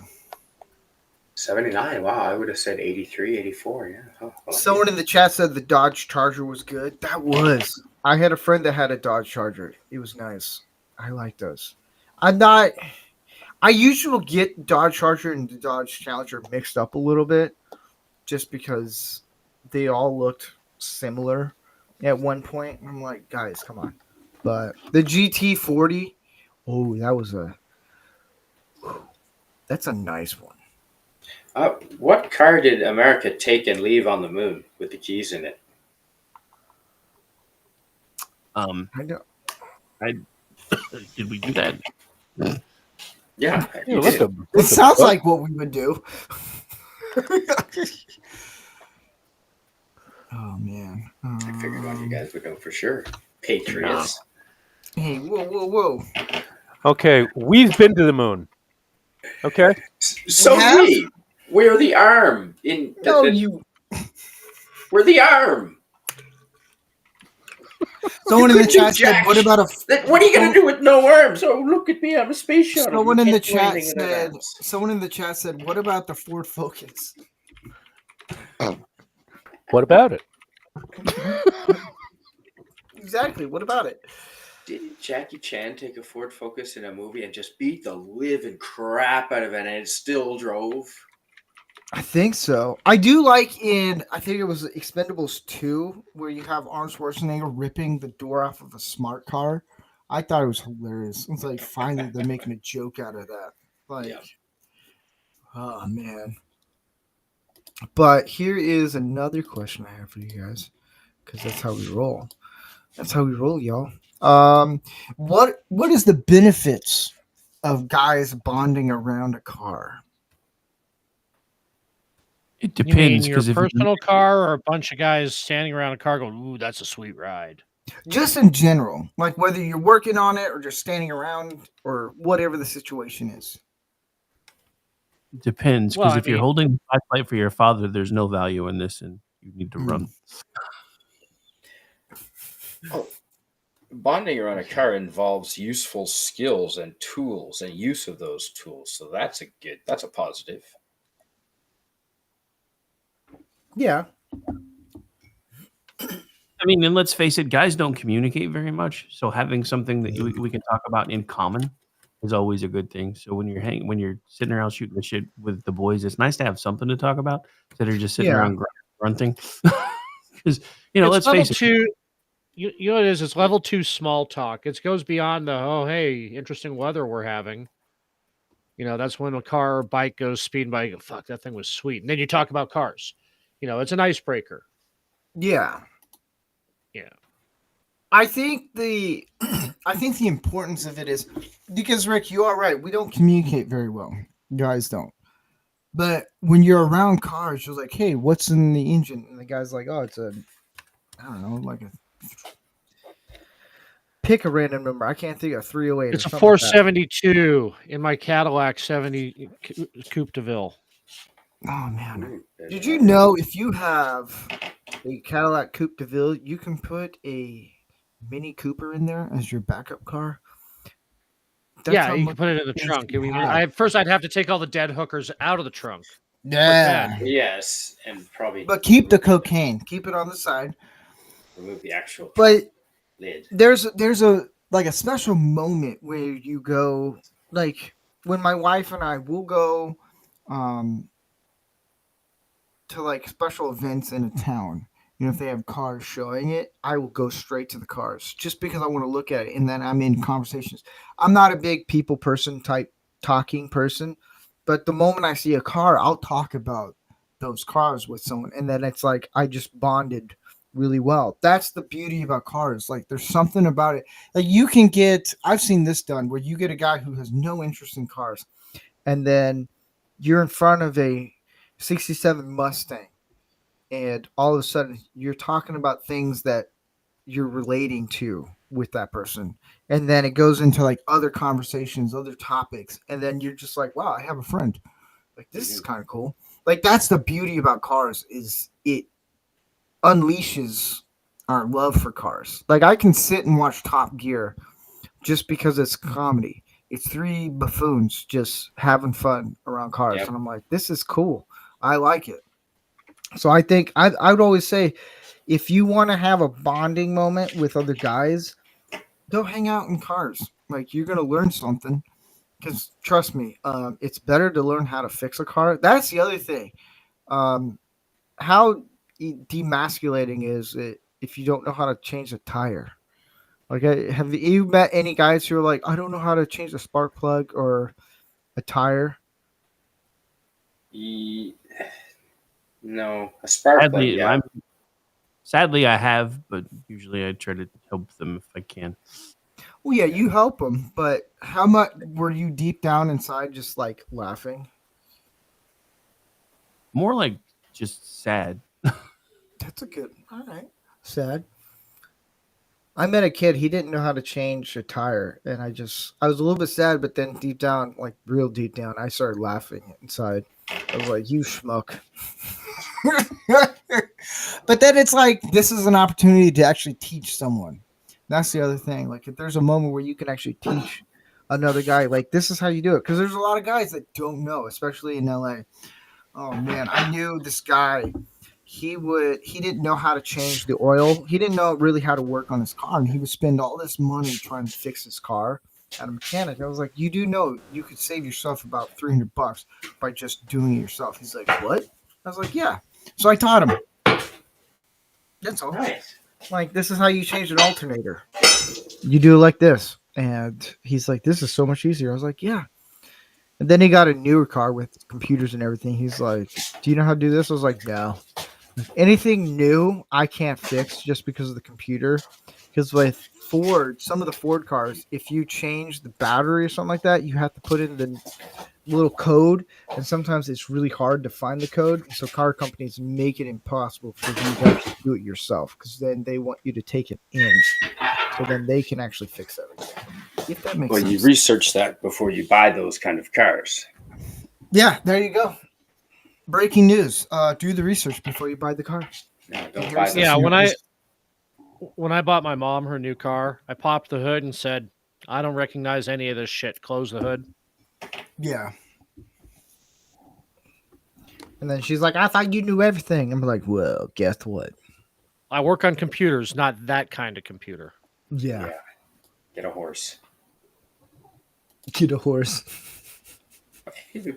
79. Wow, I would have said 83, 84. Yeah. Oh, well, someone in the chat said the Dodge Charger was good. That was. I had a friend that had a Dodge Charger. It was nice. I like those. I usually get Dodge Charger and the Dodge Challenger mixed up a little bit just because they all looked similar at one point. I'm like, guys, come on. But the GT40, oh, that That's a nice one. What car did America take and leave on the moon with the keys in it? I know. Did we do that? Yeah, you let did. them- It let them sounds cook. like what we would do. Oh man. I figured one of you guys would know for sure. Patriots. Hey, whoa. Okay, we've been to the moon. Okay. So have? we're the arm in. No, you. We're the arm. Someone in the couldn't do chat said, jack "What about a?" What are you gonna do with no arms? Oh, look at me! I'm a space shuttle. Someone You in the can't do chat anything without said. arms. Someone in the chat said, "What about the Ford Focus?" What about it? Exactly. What about it? Didn't Jackie Chan take a Ford Focus in a movie and just beat the living crap out of it, and it still drove? I think so. I do like I think it was Expendables 2, where you have Arnold Schwarzenegger ripping the door off of a smart car. I thought it was hilarious. It's like finally they're making a joke out of that. Like, Yeah. oh man. But here is another question I have for you guys, because that's how we roll. That's how we roll, y'all. What is the benefits of guys bonding around a car? It You mean depends your because if personal car or a bunch of guys standing around a car going, "Ooh, that's a sweet ride." Just in general, like whether you're working on it or just standing around or whatever the situation is. it depends Well, because I if you're mean- holding the flashlight for your father, there's no value in this, and you need to run. Bonding around a car involves useful skills and tools and use of those tools. So that's a positive. Yeah. I mean, and let's face it, guys don't communicate very much. So having something that we can talk about in common is always a good thing. So when you're sitting around shooting the shit with the boys, it's nice to have something to talk about instead of just sitting around grunting. Because let's level face it. 2. You know what it is? It's level 2 small talk. It goes beyond the hey, interesting weather we're having. That's when a car or bike goes speeding by. You go, fuck, that thing was sweet. And then you talk about cars. It's an icebreaker. Yeah. Yeah. I think the importance of it is because, Rick, you are right. We don't communicate very well. Guys don't. But when you're around cars, you're like, hey, what's in the engine? And the guy's like, oh, it's I don't know, like pick a random number. I can't think of 308. It's a 472 in my Cadillac 70 Coupe de Ville. Oh, man. Did you know if you have a Cadillac Coupe de Ville, you can put a Mini Cooper in there as your backup car? Yeah, you can put it in the trunk. First, I'd have to take all the dead hookers out of the trunk. Yeah. Yes, and probably. But keep the cocaine. Keep it on the side. Remove the actual. But lid. There's a special moment where you go, like when my wife and I will go, to like special events in a town. If they have cars showing it, I will go straight to the cars just because I want to look at it. And then I'm in conversations. I'm not a big people person type talking person, but the moment I see a car, I'll talk about those cars with someone. And then it's like, I just bonded really well. That's the beauty about cars. Like there's something about it. Like I've seen this done where you get a guy who has no interest in cars. And then you're in front of a 67 Mustang. And all of a sudden, you're talking about things that you're relating to with that person. And then it goes into like other conversations, other topics. And then you're just like, wow, I have a friend. Like, this is kind of cool. Like, that's the beauty about cars is it unleashes our love for cars. Like, I can sit and watch Top Gear just because it's comedy. It's three buffoons just having fun around cars. Yep. And I'm like, this is cool. I like it. So I think I would always say, if you want to have a bonding moment with other guys, go hang out in cars. Like you're going to learn something. Because trust me, it's better to learn how to fix a car. That's the other thing. How demasculating is it if you don't know how to change a tire? Like, have you met any guys who are like, I don't know how to change a spark plug or a tire? No, a sparkling. Sadly, I have, but usually I try to help them if I can. Well, yeah, you help them, but how much were you deep down inside just like laughing? More like just sad. That's a good. All right, sad. I met a kid. He didn't know how to change a tire, and I was a little bit sad, but then deep down, like real deep down, I started laughing inside. I was like, "You schmuck." But then it's like this is an opportunity to actually teach someone. That's the other thing. Like if there's a moment where you can actually teach another guy, like this is how you do it. Because there's a lot of guys that don't know, especially in LA. Oh man, I knew this guy. He didn't know how to change the oil. He didn't know really how to work on his car, and he would spend all this money trying to fix his car at a mechanic. I was like, you do know you could save yourself about $300 by just doing it yourself. He's like, what? I was like, yeah. So I taught him. That's all. Nice. Like, this is how you change an alternator. You do it like this. And he's like, this is so much easier. I was like, yeah. And then he got a newer car with computers and everything. He's like, do you know how to do this? I was like, no. Anything new, I can't fix just because of the computer. Because with Ford, some of the Ford cars, if you change the battery or something like that, you have to put in the little code. And sometimes it's really hard to find the code. So car companies make it impossible for you to actually do it yourself. Because then they want you to take it in. So then they can actually fix everything. If that makes sense. You research that before you buy those kind of cars. Yeah, there you go. Breaking news. Do the research before you buy the car. No, don't buy those. Yeah, when I bought my mom her new car, I popped the hood and said, I don't recognize any of this shit. Close the hood. Yeah. And then she's like, I thought you knew everything. I'm like, well, guess what? I work on computers, not that kind of computer. Yeah. Get a horse. Get a horse.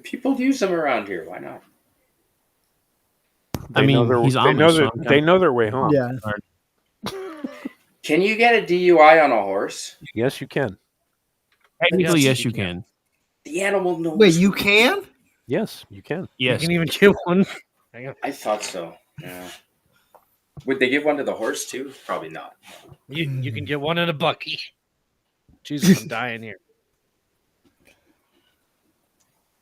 People use them around here. Why not? They know their way home. Yeah. Can you get a DUI on a horse? Yes, you can. Technically, yes, you can. The animal knows. Wait, you can? Yes, you can. You Yes. can even get one. I thought so. Yeah. Would they give one to the horse too? Probably not. You can get one in a bucky. Jesus, I'm dying here.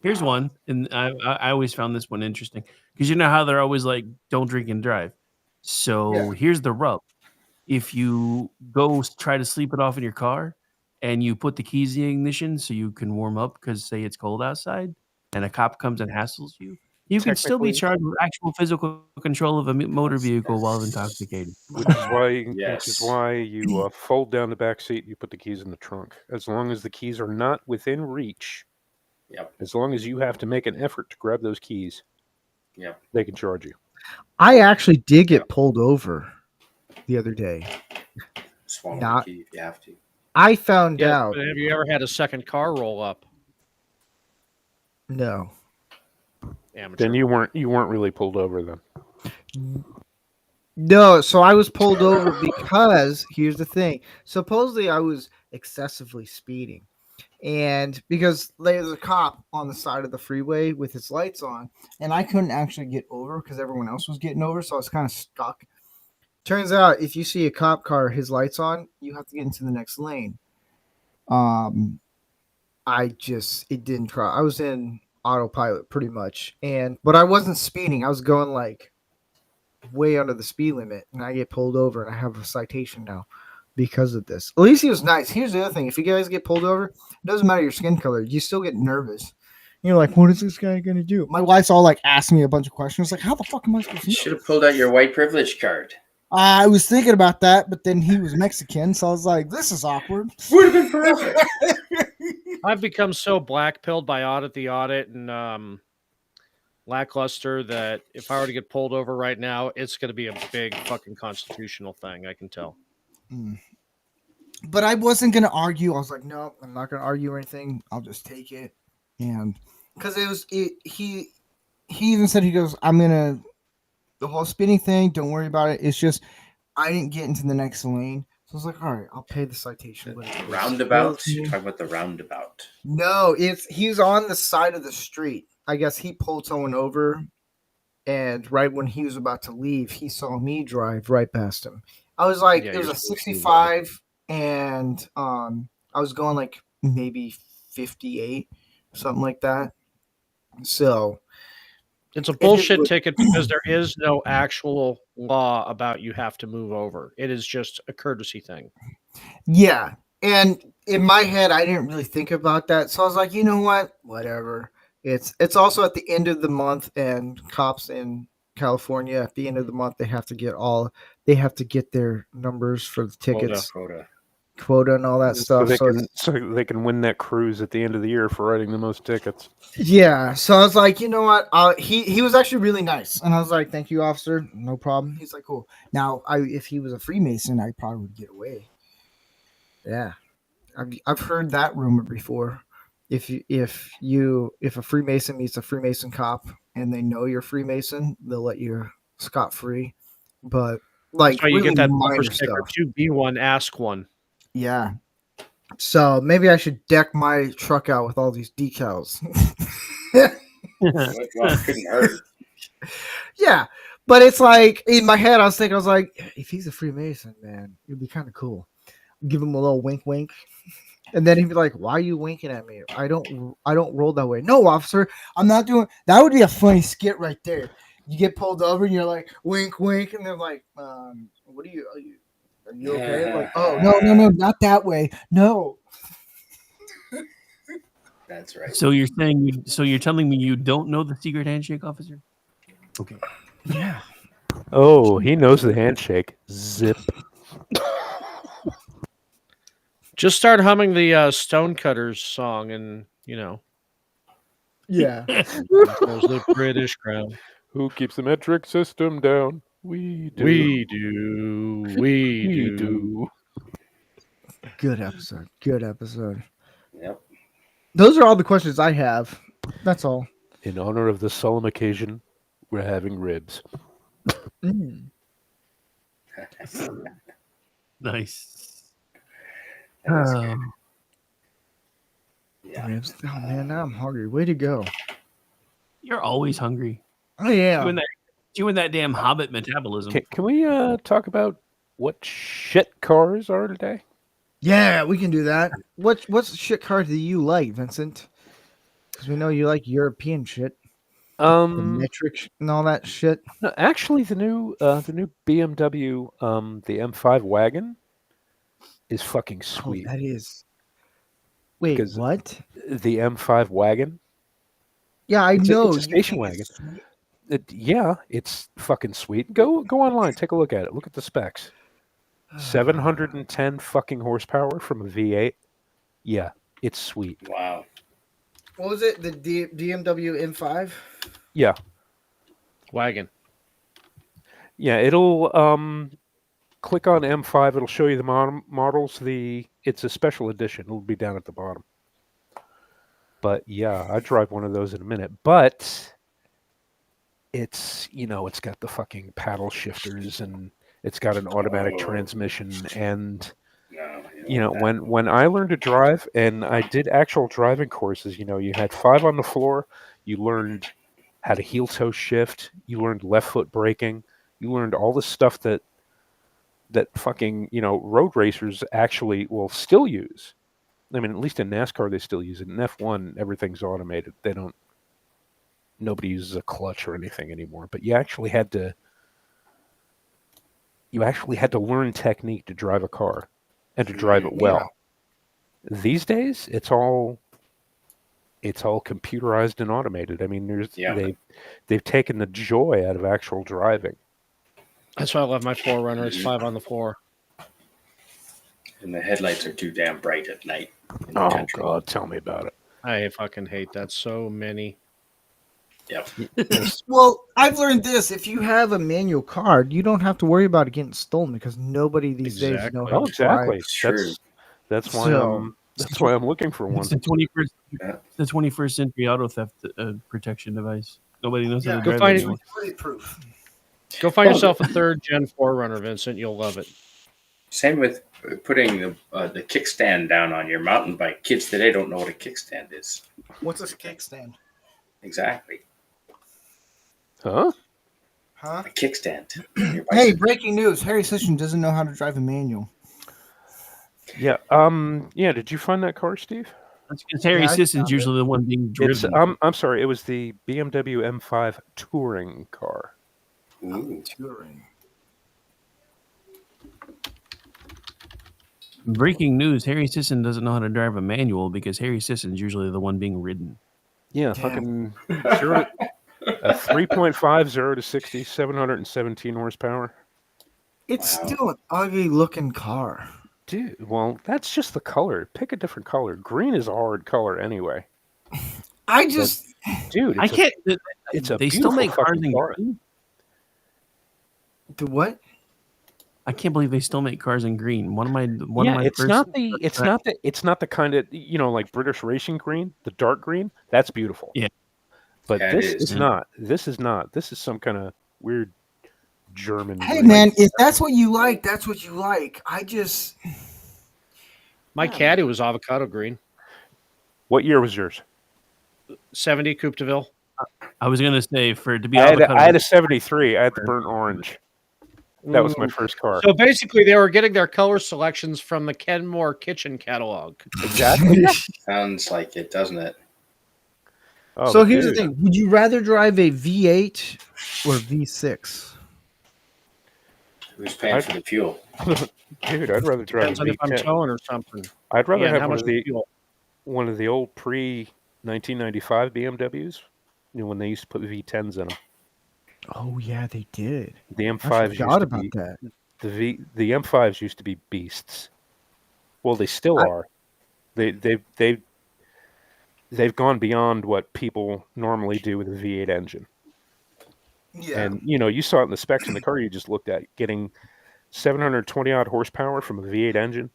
Here's one, and I always found this one interesting because you know how they're always like, "Don't drink and drive." So here's the rub: if you go try to sleep it off in your car, and you put the keys in the ignition so you can warm up because say it's cold outside, and a cop comes and hassles you, you can still be charged with actual physical control of a motor vehicle while intoxicated. Which is why you fold down the back seat. You put the keys in the trunk. As long as the keys are not within reach. Yep. As long as you have to make an effort to grab those keys, they can charge you. I actually did get pulled over the other day. Swallow the key if you have to. I found out. But have you ever had a second car roll up? No. Amateur. Then you weren't really pulled over then. No, so I was pulled over because here's the thing. Supposedly I was excessively speeding. And because there's a cop on the side of the freeway with his lights on, and I couldn't actually get over because everyone else was getting over, so I was kind of stuck. Turns out, if you see a cop car, his lights on, you have to get into the next lane. It didn't try. I was in autopilot pretty much, but I wasn't speeding. I was going like way under the speed limit, and I get pulled over, and I have a citation now. Because of this. At least he was nice. Here's the other thing. If you guys get pulled over, it doesn't matter your skin color. You still get nervous. You're like, what is this guy going to do? My wife's all like asking me a bunch of questions. Like, how the fuck am I supposed to know? You should have pulled out your white privilege card. I was thinking about that, but then he was Mexican. So I was like, this is awkward. Would have been perfect. I've become so black-pilled by Audit the Audit and Lackluster that if I were to get pulled over right now, it's going to be a big fucking constitutional thing. I can tell. But I wasn't going to argue. I was like, no, I'm not going to argue or anything. I'll just take it. And because he even said, he goes, the whole spinning thing, don't worry about it. It's just, I didn't get into the next lane. So I was like, all right, I'll pay the citation. Roundabout? You're talking about the roundabout. No, he's on the side of the street. I guess he pulled someone over, and right when he was about to leave, he saw me drive right past him. I was like, Yeah, it was you're a supposed to. 65, and I was going like maybe 58, something like that. So It's a it is bullshit what- ticket because there is no actual law about you have to move over. It is just a courtesy thing. Yeah. And in my head, I didn't really think about that. So I was like, you know what? Whatever. It's also at the end of the month, and cops in California at the end of the month they have to get their numbers for the tickets, quota and all that So stuff. they can win that cruise at the end of the year for writing the most tickets. Yeah. So I was like, you know what? He was actually really nice, and I was like, thank you, officer. No problem. He's like, cool. Now, if he was a Freemason, I probably would get away. Yeah. I've heard that rumor before. If a Freemason meets a Freemason cop and they know you're Freemason, they'll let you scot free. But like That's why you really get that bumper minor sticker stuff. to be one, ask one. Yeah. So maybe I should deck my truck out with all these decals. Well, couldn't hurt. Yeah. But it's like in my head, I was like, if he's a Freemason, man, it'd be kind of cool. Give him a little wink, wink. And then he'd be like, "Why are you winking at me? I don't roll that way." No, officer, I'm not doing. That would be a funny skit right there. You get pulled over and you're like, "Wink, wink," and they're like, "What are you okay?" Like, "Oh, no, not that way. No." That's right. So you're saying so you're telling me you don't know the secret handshake, officer? Okay. Yeah. Oh, he knows the handshake. Zip. Just start humming the Stonecutters song, and Yeah. there's the British Crown. Who keeps the metric system down? We do. We do. We We do. do. Good episode. Good episode. Yep. Those are all the questions I have. That's all. In honor of the solemn occasion, we're having ribs. Mm. Nice. Yeah. Ribs. Oh man, now I'm hungry. Way to go. You're always hungry. Oh yeah. You and that damn hobbit metabolism. Can we talk about what shit cars are today? Yeah, we can do that. What shit car do you like, Vincent? Because we know you like European shit, the metric and all that shit. No, actually, the new BMW, the M5 wagon, is fucking sweet. Oh, that is. Wait, 'Cause what? The M5 wagon? Yeah, I It's know. a station wagon. Yeah, it's fucking sweet. Go online, take a look at it. Look at the specs. 710 fucking horsepower from a V8. Yeah, it's sweet. Wow. What was it? The BMW M5? Yeah. Wagon. Yeah, it'll click on M5. It'll show you the models. It's a special edition. It'll be down at the bottom. But yeah, I drive one of those in a minute. But it's it's got the fucking paddle shifters and it's got an automatic transmission. And when I learned to drive and I did actual driving courses, you had 5 on the floor. You learned how to heel toe shift. You learned left foot braking. You learned all the stuff that fucking road racers actually will still use. I mean, at least in NASCAR they still use it. In F1, everything's automated. Nobody uses a clutch or anything anymore. But you actually had to learn technique to drive a car and to drive it well. Yeah. These days, it's all computerized and automated. I mean, they've taken the joy out of actual driving. That's why I love my 4Runner. It's 5 on the floor. And the headlights are too damn bright at night. Oh, God, tell me about it. I fucking hate that. So many. Yep. Well, I've learned this. If you have a manual car, you don't have to worry about it getting stolen because nobody these days knows how to drive. That's why I'm looking for one. It's the 21st century auto theft protection device. Nobody knows how to drive it anymore. Go find yourself a 3rd Gen 4Runner, Vincent. You'll love it. Same with putting the kickstand down on your mountain bike. Kids today don't know what a kickstand is. What's a kickstand? Exactly. Huh? Huh? A kickstand. Hey, breaking news. Harry Sisson doesn't know how to drive a manual. Yeah. Yeah. Did you find that car, Steve? That's because Harry Sisson's usually the one being driven. I'm sorry. It was the BMW M5 touring car. Ooh. Touring. Breaking news: Harry Sisson doesn't know how to drive a manual because Harry Sisson's usually the one being ridden. Yeah, fucking sure. A 3.5 0 to 60, 717 horsepower. It's still an ugly looking car. Dude, well, that's just the color. Pick a different color. Green is a hard color anyway. Dude, I can't. It's a they still make cars in car. green. The what? I can't believe they still make cars in green. It's not the kind of like British racing green, the dark green. That's beautiful. Yeah, but Yeah, this it is not. This is not. This is some kind of weird German. Hey man, if that's what you like, that's what you like. My caddy was avocado green. What year was yours? 70 Coupe de Ville. I was gonna say for it to be I avocado. had a 73. I had the burnt orange. That was my first car. So basically, they were getting their color selections from the Kenmore kitchen catalog. Exactly. Sounds like it, doesn't it? Oh, so here's the thing: would you rather drive a V8 or V6? Who's paying for the fuel? Dude, I'd rather drive Depends a on if I'm V10. towing or something. I'd rather Yeah, and have how one much of the fuel? one of the old pre-1995 BMWs. When they used to put V10s in them. Oh yeah, they did. The I M5s forgot used to about be that. the M5s used to be beasts. Well, they still are. They've gone beyond what people normally do with a V8 engine. Yeah. And you saw it in the specs in the car you just looked at. Getting 720 odd horsepower from a V8 engine.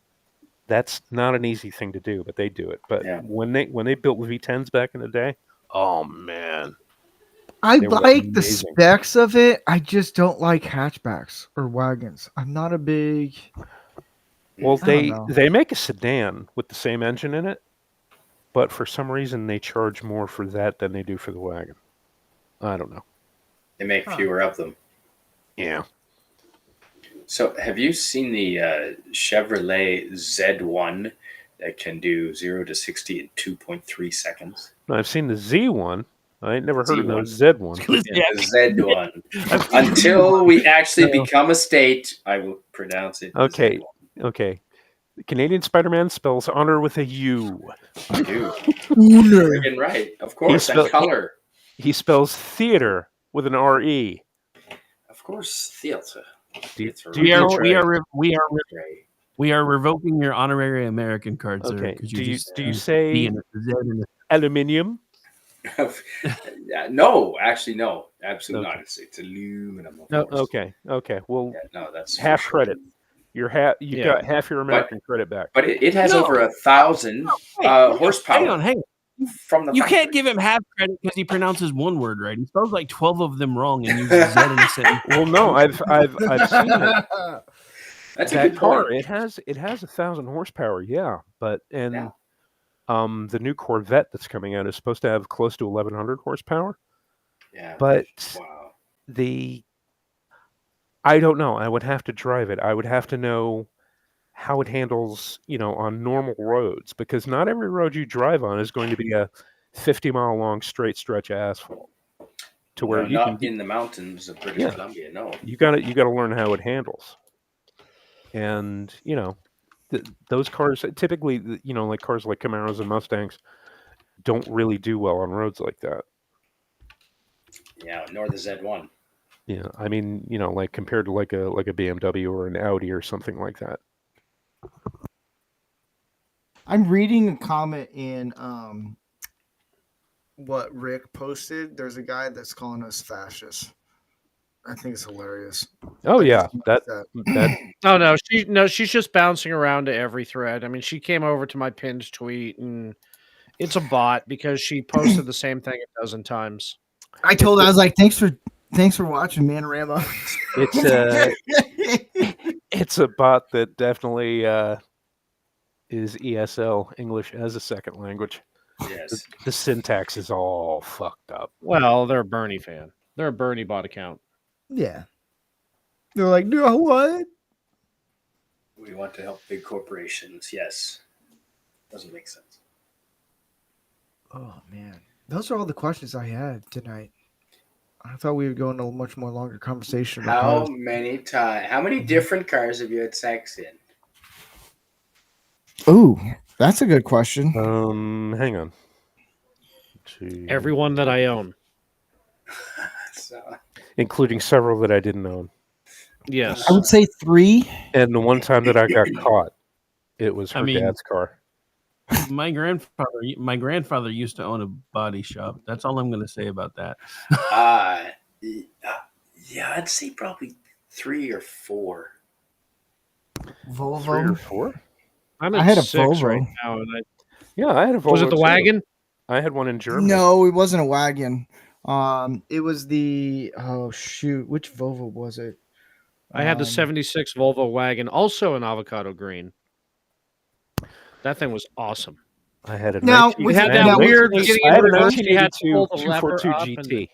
That's not an easy thing to do, but they do it. But when they built V10s back in the day, oh man. I like the specs of it. I just don't like hatchbacks or wagons. I'm not a big. Well, they make a sedan with the same engine in it, but for some reason they charge more for that than they do for the wagon. I don't know. They make fewer of them. Yeah. So, have you seen the Chevrolet Z1 that can do 0 to 60 in 2.3 seconds? I've seen the Z1. I ain't never heard of the Z1. Yeah, the Z1. Until we actually become a state, I will pronounce it. Okay. Okay. The Canadian Spider-Man spells honor with a U. I do. Friggin' right. Of course. And color. He spells theater with an R-E. Of course, theater. We are revoking your honorary American card, sir. Okay. Do you say aluminium? No, actually, no. Absolutely not. It's aluminum. Okay. Well, no, that's half credit. You got half your American credit back. But it has over 1,000 horsepower. Hang on. You can't give him half credit because he pronounces one word right. He spells like 12 of them wrong and uses Z in a sentence. Well, no, I've seen it. That's that a good car. point. It has 1,000 horsepower. Yeah, but the new Corvette that's coming out is supposed to have close to 1,100 horsepower. Yeah, but I don't know. I would have to drive it. I would have to know how it handles, on normal roads, because not every road you drive on is going to be a 50-mile long straight stretch of asphalt. To where you not in the mountains of British Columbia. No, you got to learn how it handles. And those cars typically, like cars like Camaros and Mustangs, don't really do well on roads like that. Yeah, nor the Z1. Yeah, I mean, like compared to like a BMW or an Audi or something like that. I'm reading a comment in what Rick posted. There's a guy that's calling us fascists. I think it's hilarious. Oh yeah, that. Oh no, she's just bouncing around to every thread. I mean, she came over to my pinned tweet, and it's a bot because she posted the same thing a dozen times. I told her, I was like, thanks for watching, Man-O-Rama. It's a bot that definitely is ESL, English as a second language. Yes. The syntax is all fucked up. Well, they're a Bernie fan. They're a Bernie bot account. Yeah. They're like, no, what? We want to help big corporations. Yes. Doesn't make sense. Oh, man. Those are all the questions I had tonight. I thought we would go into a much more longer conversation about How cars. many different cars have you had sex in? Ooh, that's a good question. Hang on. Everyone that I own. So, Including several that I didn't own. Yes. I would say 3. And the one time that I got caught, it was her I mean- dad's car. My grandfather used to own a body shop. That's all I'm going to say about that. yeah, I'd say probably 3 or 4. Volvo. 3 or 4? I'm I at had a 6 Volvo. right now. And Yeah, I had a Volvo. was it the too. wagon? I had one in Germany. No, it wasn't a wagon. It was the which Volvo was it? I had the 76 Volvo wagon, also in avocado green. That thing was awesome. I had a Now, 19 was It had it- that now, weird was- getting I in had a reverse, you had to 1982 pull the lever 242 up GT.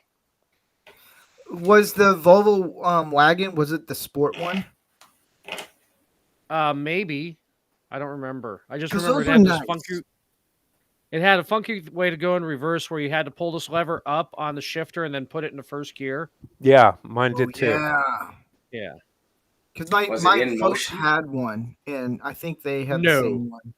Was the Volvo wagon? Was it the sport one? Maybe. I don't remember. I just 'Cause remember it those had were this nice. funky. It had a funky way to go in reverse where you had to pull this lever up on the shifter and then put it into first gear. Yeah, mine did too. Yeah, Yeah. because my Was it my in folks motion? had one, and I think they had No. the same one.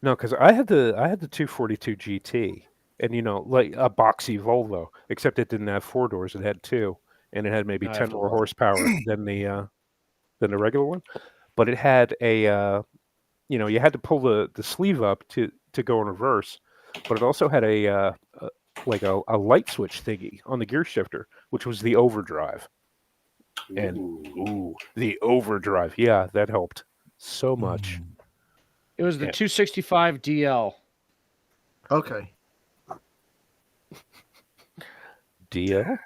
No, because I had the 242 GT, and like a boxy Volvo, except it didn't have 4 doors; it had 2, and it had maybe I have 10 to more look. horsepower than the regular one. But it had a you had to pull the sleeve up to go in reverse, but it also had a light switch thingy on the gear shifter, which was the overdrive. And the overdrive, yeah, that helped so much. It was the Yeah. 265 DL. Okay. DL.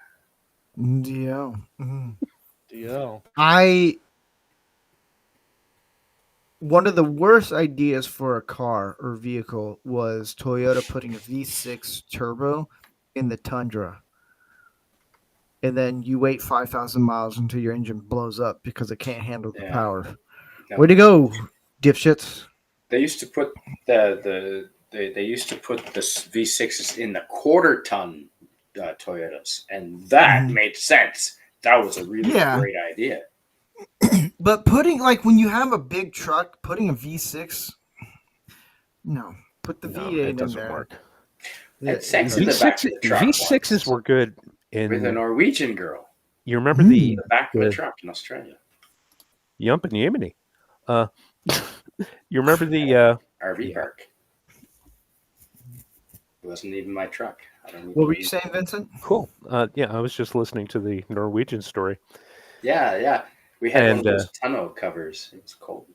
Yeah. DL. One of the worst ideas for a car or vehicle was Toyota putting a V6 turbo in the Tundra. And then you wait 5,000 miles until your engine blows up because it can't handle the power. No. Way to go, dipshits. They used to put the V6s in the quarter ton Toyotas, and that made sense. That was a really great idea. But when you have a big truck, putting a V6, no, put the V8 it in doesn't there. work. And sex in the back of the truck. V6s were good with a in. Norwegian girl. You remember the The back of a truck in Australia. Yump and Yemeni. You remember the RV park. It wasn't even my truck. What were you saying, Vincent? Cool. Yeah, I was just listening to the Norwegian story. Yeah. We had one of those tonneau covers. It was cold.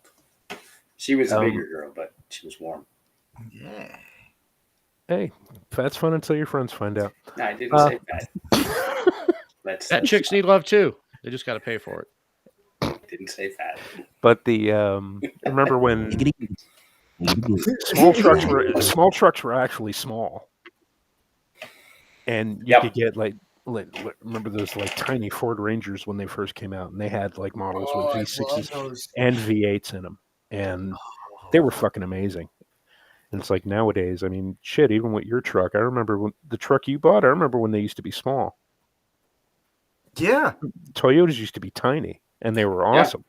She was a bigger girl, but she was warm. Yeah. Hey, fat's fun until your friends find out. No, I didn't say fat. That chicks need love too. They just got to pay for it. Didn't say fat. But the remember when small trucks were actually small, and you could get remember those tiny Ford Rangers when they first came out, and they had models with V6s and V8s in them, and they were fucking amazing. And it's nowadays, I mean, shit, even with your truck, I remember when the truck you bought, I remember when they used to be small. Yeah. Toyotas used to be tiny, and they were awesome.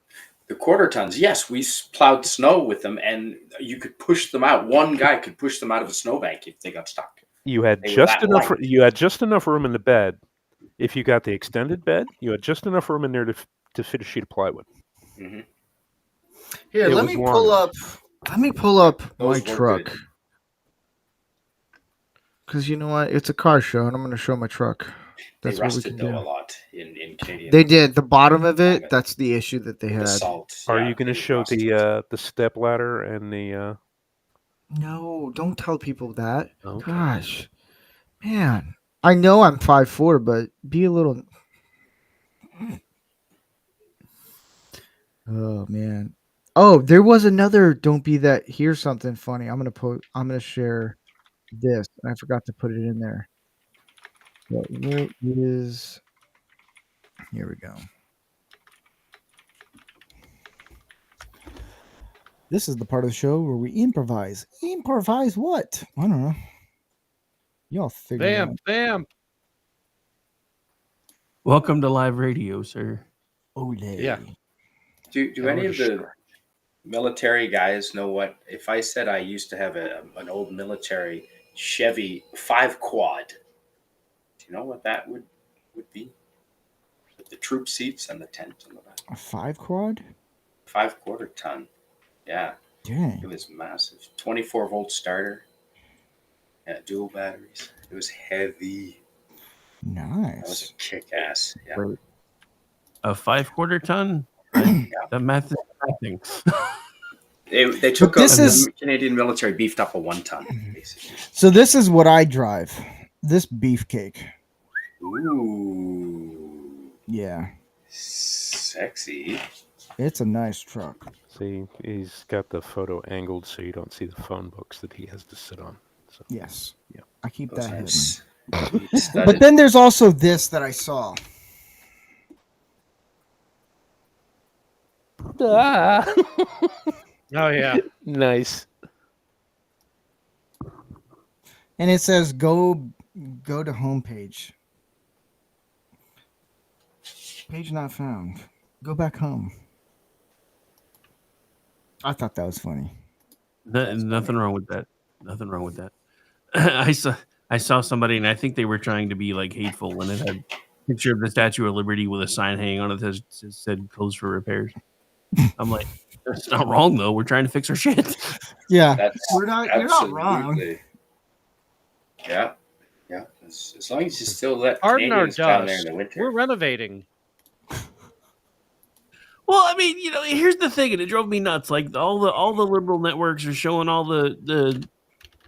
The quarter tons, yes, we plowed snow with them, and you could push them out. One guy could push them out of a snowbank if they got stuck. You had just enough. You had just enough room in the bed. If you got the extended bed, you had just enough room in there to fit a sheet of plywood. Mm-hmm. Here, let me pull up my truck. Because you know what? It's a car show, and I'm going to show my truck. That's they what we rusted can do. a lot in Canadian. They did. The bottom of it, that's the issue that they had. The salt. Are you going to show the step ladder and the... No, don't tell people that. Okay. Gosh. Man. I know I'm 5'4", but be a little... Oh, man. Oh, there was another... Don't be that... Here's something funny. I'm going to share... this. I forgot to put it in there. But where is? Here we go. This is the part of the show where we improvise. Improvise what? I don't know. Y'all figure it out. Bam. Welcome to live radio, sir. Olay. Yeah. Do any of the military guys know what? If I said I used to have an old military Chevy 5-quad, do you know what that would be? With the troop seats and the tent on the back. A 5-quad? 5/4 ton. Yeah. Dang. It was massive. 24-volt starter. Yeah, dual batteries. It was heavy. That was Nice. a kick-ass. Yeah. A 5/4 ton? The math is nothing. They took this is- the Canadian military beefed up a 1 ton, basically. So this is what I drive. This beefcake. Ooh. Yeah. Sexy. It's a nice truck. See, he's got the photo angled so you don't see the phone books that he has to sit on. So, Yes. Yeah. I keep Those that are hidden. studded. But then there's also this that I saw. Ah, Oh yeah. nice. And it says go to homepage. Page not found. Go back home. I thought that was funny. Nothing wrong with that. Nothing wrong with that. I saw somebody, and I think they were trying to be like hateful when it had a picture of the Statue of Liberty with a sign hanging on it that said "closed for repairs." I'm like, that's not wrong though. We're trying to fix our shit. Yeah. You're not wrong. Yeah. Yeah. As long as you still let Pardon our Canadians down there in dust. the winter. We're renovating. Well, I mean, here's the thing, and it drove me nuts. Like all the liberal networks are showing all the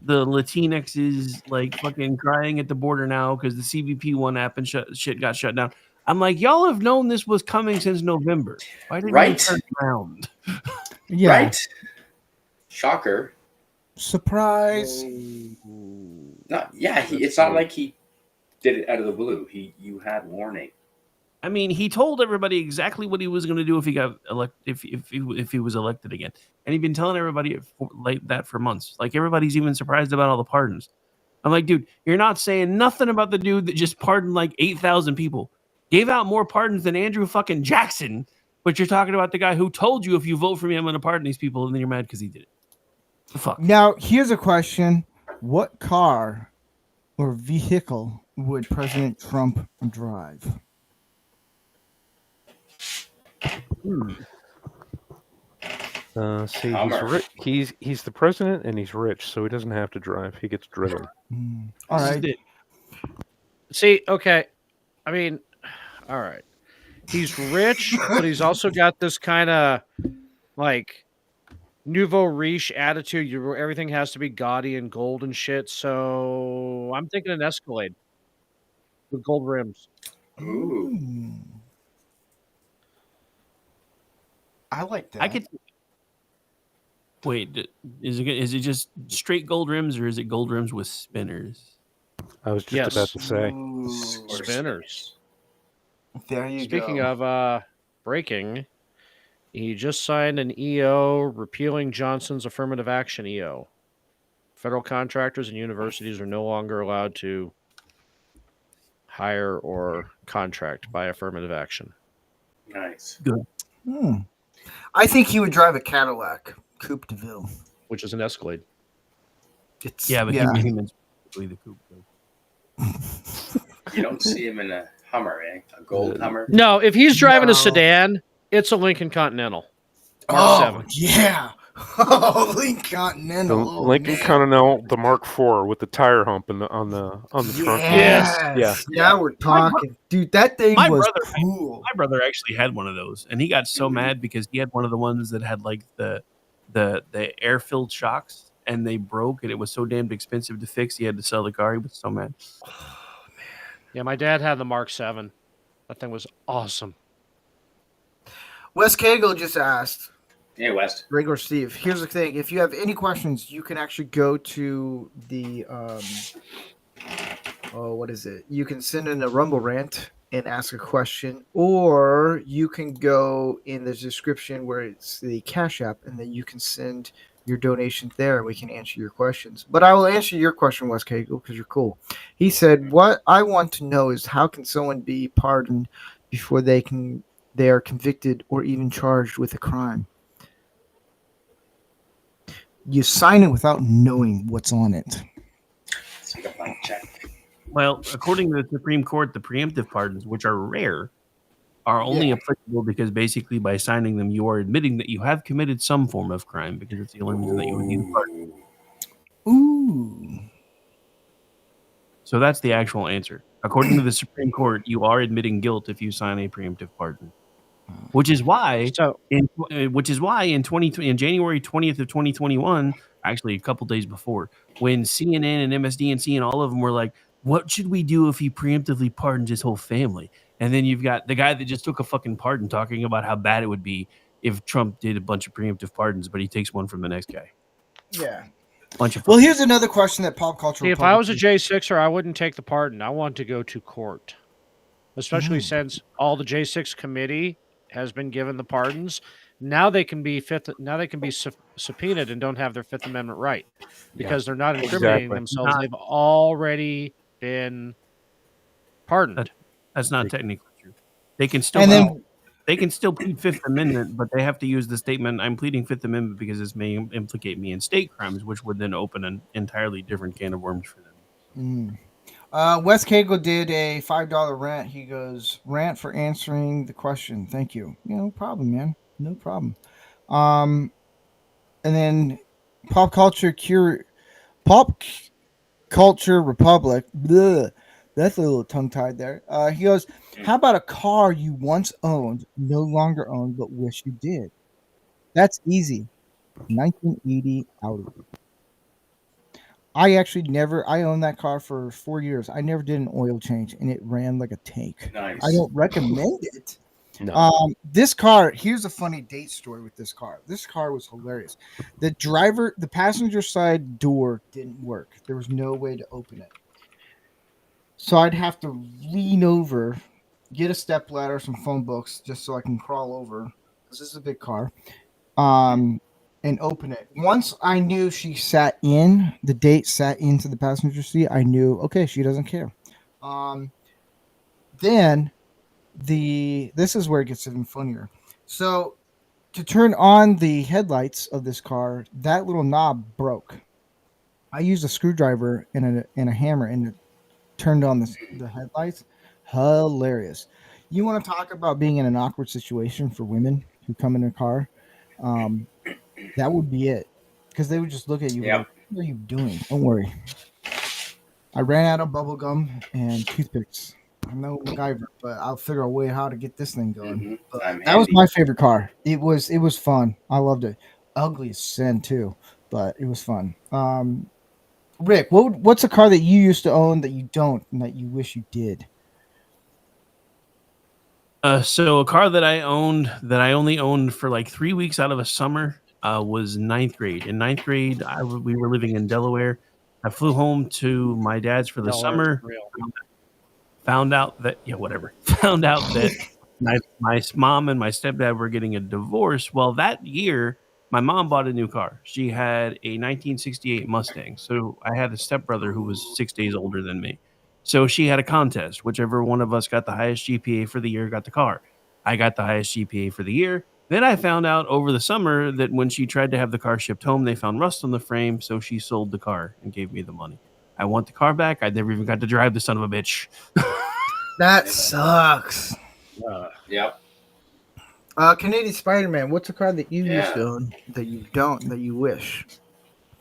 Latinxes like fucking crying at the border now because the CBP one app and shit got shut down. I'm like, y'all have known this was coming since November. Why didn't you turn around? Yeah. Right? Shocker. Surprise. It's not like he did it out of the blue. You had warning. I mean, he told everybody exactly what he was going to do if he got elected, if he was elected again, and he'd been telling everybody like that for months. Like everybody's even surprised about all the pardons. I'm like, dude, you're not saying nothing about the dude that just pardoned like 8,000 people, gave out more pardons than Andrew fucking Jackson, but you're talking about the guy who told you if you vote for me, I'm going to pardon these people, and then you're mad because he did it. The fuck. Now, here's a question. What car or vehicle would President Trump drive? See, Hummer. he's the president and he's rich, so he doesn't have to drive. He gets driven. All This is right. it. See, okay. I mean, all right. He's rich, but he's also got this kind of like nouveau riche attitude where everything has to be gaudy and gold and shit. So I'm thinking an Escalade with gold rims. Ooh. I like that. I could. Wait, is it just straight gold rims or is it gold rims with spinners? I was just Yes. about to say. Ooh. Spinners. There you Speaking go. of breaking, he just signed an EO repealing Johnson's affirmative action EO. Federal contractors and universities are no longer allowed to hire or contract by affirmative action. Nice. Good. I think he would drive a Cadillac Coupe de Ville. Which is an Escalade. It's, Yeah, but he meant specifically the coupe. You don't see him in a Hummer, eh? A gold Hummer. No, if he's driving No. a sedan, it's a Lincoln Continental. Mark oh, 7. yeah. Oh, Lincoln The Continental. Oh, Lincoln man. Continental, the Mark IV with the tire hump on the trunk. Yes. Yeah. Now we're talking. Dude, that thing My was brother- cool. My brother actually had one of those, and he got so mad because he had one of the ones that had like the air-filled shocks, and they broke, and it was so damned expensive to fix. He had to sell the car. He was so mad. Yeah, my dad had the Mark 7. That thing was awesome. Wes Cagle just asked, Hey, West. Gregor Steve. Here's the thing: if you have any questions, you can actually go to the what is it? You can send in a Rumble rant and ask a question, or you can go in the description where it's the Cash App, and then you can send your donation there, and we can answer your questions. But I will answer your question, Wes Cagle, because you're cool. He said, "What I want to know is how can someone be pardoned before they are convicted or even charged with a crime? You sign it without knowing what's on it." Let's take a blank check. Well, according to the Supreme Court, the preemptive pardons, which are rare, are only applicable because basically by signing them, you are admitting that you have committed some form of crime because it's the only reason that you would need a pardon. Ooh. So that's the actual answer. According to the Supreme Court, you are admitting guilt if you sign a preemptive pardon. Which is why in January 20th of 2021, actually a couple days before, when CNN and MSDNC and all of them were like, what should we do if he preemptively pardons his whole family? And then you've got the guy that just took a fucking pardon talking about how bad it would be if Trump did a bunch of preemptive pardons, but he takes one from the next guy. Yeah. Well, here's another question that pop culture. See, if I was a J6er, I wouldn't take the pardon. I want to go to court, especially since all the J6 committee has been given the pardons. Now they can be subpoenaed and don't have their Fifth Amendment right because they're not incriminating themselves. They've already been pardoned. That's not technically true. They can still they can still plead Fifth Amendment, but they have to use the statement, I'm pleading Fifth Amendment because this may implicate me in state crimes, which would then open an entirely different can of worms for them. Wes Cagle did a $5 rant. He goes, rant for answering the question. Thank you. Yeah, no problem, man. No problem. And then Pop Culture Republic. Bleh, that's a little tongue-tied there. He goes, how about a car you once owned, no longer own, but wish you did? That's easy. 1980 Audi. I owned that car for 4 years. I never did an oil change, and it ran like a tank. Nice. I don't recommend it. No. This car, here's a funny date story with this car. This car was hilarious. The passenger side door didn't work. There was no way to open it. So I'd have to lean over, get a step ladder, some phone books, just so I can crawl over, because this is a big car. And open it. Once I knew the date sat into the passenger seat, I knew, okay, she doesn't care. Then this is where it gets even funnier. So to turn on the headlights of this car, that little knob broke. I used a screwdriver and a hammer and it turned on the headlights. Hilarious. You want to talk about being in an awkward situation for women who come in a car? That would be it, because they would just look at you like, what are you doing? Don't worry. I ran out of bubble gum and toothpicks. I'm no MacGyver, but I'll figure a way how to get this thing going. That was my favorite car. It was fun. I loved it. Ugly as sin too, but it was fun. Rick, what's a car that you used to own that you don't and that you wish you did? So a car that I only owned for like 3 weeks out of a summer was ninth grade. In ninth grade, we were living in Delaware. I flew home to my dad's for the summer. Found out that my mom and my stepdad were getting a divorce. Well, that year, my mom bought a new car. She had a 1968 Mustang. So I had a stepbrother who was 6 days older than me. So she had a contest. Whichever one of us got the highest GPA for the year got the car. I got the highest GPA for the year. Then I found out over the summer that when she tried to have the car shipped home, they found rust on the frame. So she sold the car and gave me the money. I want the car back. I never even got to drive the son of a bitch. That sucks. Yep. Canadian Spider-Man, what's a car that you used to own that you don't, that you wish?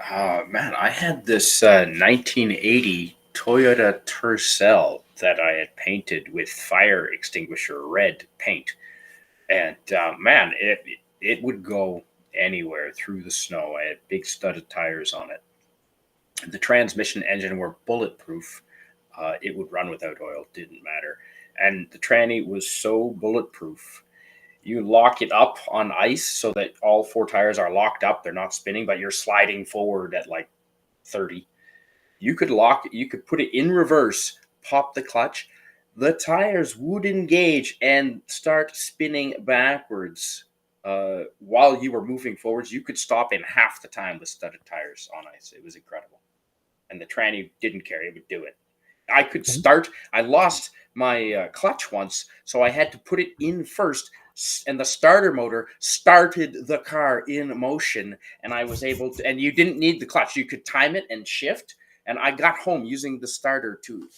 Man, I had this 1980 Toyota Tercel that I had painted with fire extinguisher red paint. And man, it would go anywhere through the snow. I had big studded tires on it. The transmission engine were bulletproof. It would run without oil, didn't matter. And the tranny was so bulletproof, You lock it up on ice so that all 4 tires are locked up. They're not spinning, but you're sliding forward at like 30. You could put it in reverse, pop the clutch. The tires would engage and start spinning backwards while you were moving forwards. You could stop in half the time with studded tires on ice. It was incredible. And the tranny didn't care. It would do it. I could start. I lost my clutch once, so I had to put it in first, and the starter motor started the car in motion, and I was able to, and you didn't need the clutch. You could time it and shift, and I got home using the starter to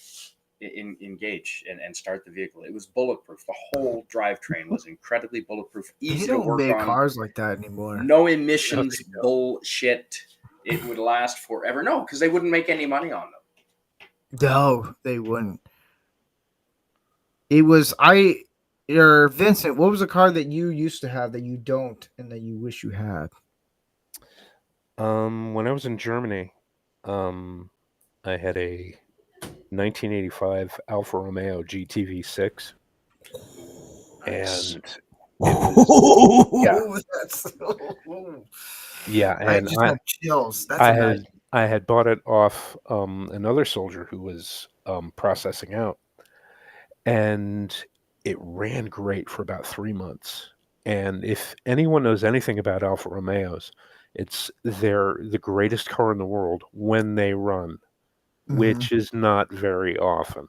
engage and start the vehicle. It was bulletproof. The whole drivetrain was incredibly bulletproof, easy to work on. Cars like that anymore. No emissions bullshit. It would last forever. No, because they wouldn't make any money on them. No, they wouldn't. It was Vincent, what was a car that you used to have that you don't and that you wish you had? When I was in Germany, I had a 1985 Alfa Romeo GTV6, Nice. and I just had chills. I had bought it off another soldier who was processing out, and it ran great for about 3 months. And if anyone knows anything about Alfa Romeos, they're the greatest car in the world when they run, which is not very often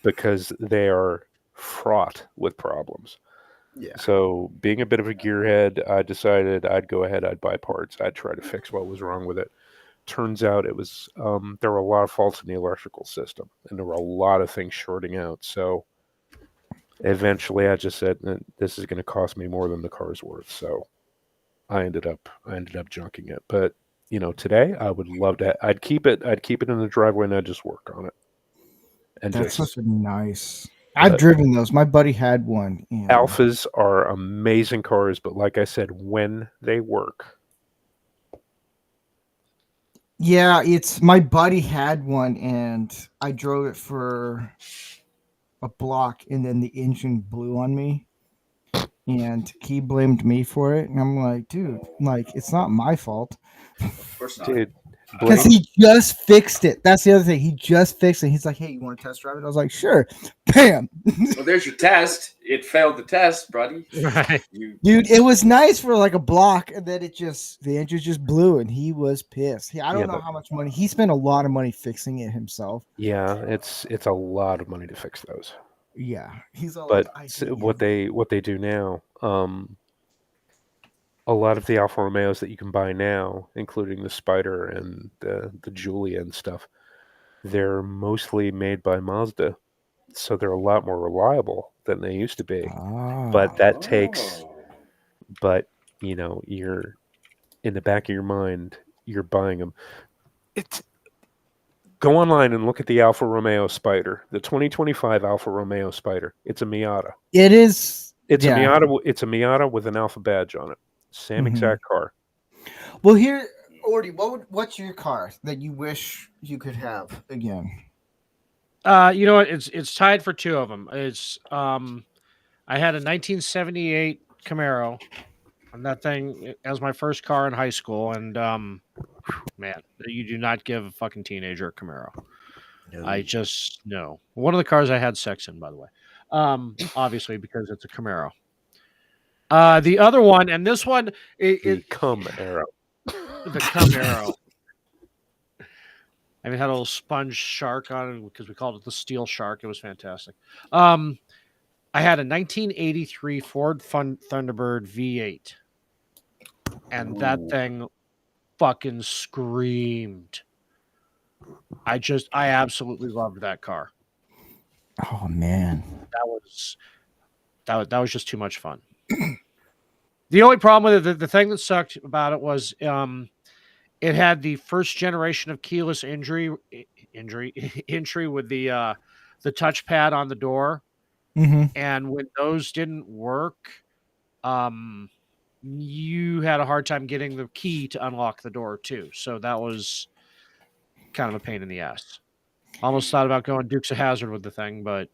because they are fraught with problems. Yeah. So being a bit of a gearhead, I decided I'd go ahead, I'd buy parts, I'd try to fix what was wrong with it. Turns out it was there were a lot of faults in the electrical system, and there were a lot of things shorting out. So eventually I just said, this is going to cost me more than the car's worth. So I ended up junking it. But today I would love to. I'd keep it in the driveway and I'd just work on it. And that's such a nice. I've driven those. My buddy had one. Alphas are amazing cars, but like I said, when they work. Yeah, my buddy had one, and I drove it for a block, and then the engine blew on me, and he blamed me for it, and I'm like, dude, it's not my fault. Of course not. Dude, because he just fixed it. That's the other thing. He just fixed it. He's like, hey, you want to test drive it? I was like, sure. Bam. Well, there's your test. It failed the test, buddy. Right. Dude, it was nice for like a block, and then the engine just blew, and he was pissed. I don't know how much money. He spent a lot of money fixing it himself. Yeah, it's a lot of money to fix those. Yeah. He's all but what they do now, a lot of the Alfa Romeos that you can buy now, including the Spider and the Giulia and stuff, they're mostly made by Mazda, so they're a lot more reliable than they used to be. But that takes, you're in the back of your mind, you're buying them. Go online and look at the Alfa Romeo Spider, the 2025 Alfa Romeo Spider. It's a Miata. It is. It's a Miata. It's a Miata with an Alfa badge on it. Same exact car. Well, here, Ordy, what's your car that you wish you could have again? You know what? It's tied for two of them. It's I had a 1978 Camaro, and that thing as my first car in high school, and man, you do not give a fucking teenager a Camaro. No. I just no. One of the cars I had sex in, by the way. Obviously because it's a Camaro. The other one, and this one, the Camaro. The Camaro. I mean, it had a little sponge shark on it because we called it the Steel Shark. It was fantastic. I had a 1983 Ford Thunderbird V8, and that thing fucking screamed. I absolutely loved that car. Oh man, that was just too much fun. The only problem with it, the thing that sucked about it was it had the first generation of keyless entry with the touchpad on the door, and when those didn't work, you had a hard time getting the key to unlock the door too. So that was kind of a pain in the ass. Almost thought about going Dukes of Hazzard with the thing, but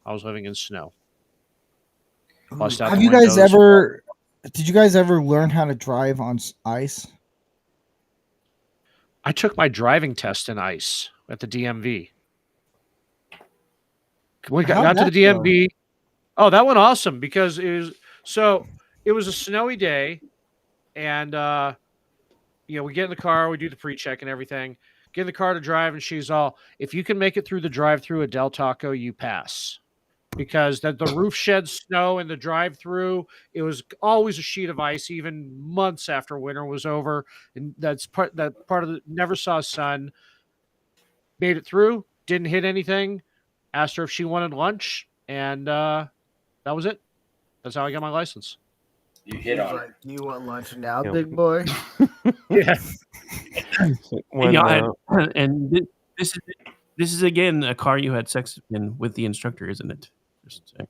I was living in snow. Bust out Have the you guys windows. ever? Did you guys ever learn how to drive on ice? I took my driving test in ice at the DMV. We How'd got to the that go? DMV. Oh, that went awesome because it was a snowy day, and we get in the car, we do the pre-check and everything, get in the car to drive, and she's all, if you can make it through the drive-through at Del Taco, you pass. Because the roof sheds snow in the drive-through, it was always a sheet of ice, even months after winter was over, and that part of the never saw sun. Made it through, didn't hit anything. Asked her if she wanted lunch, and that was it. That's how I got my license. You hit on it. Like, you want lunch now, Yeah. big boy? Yeah. When, and this is again a car you had sex in with the instructor, isn't it? Just saying.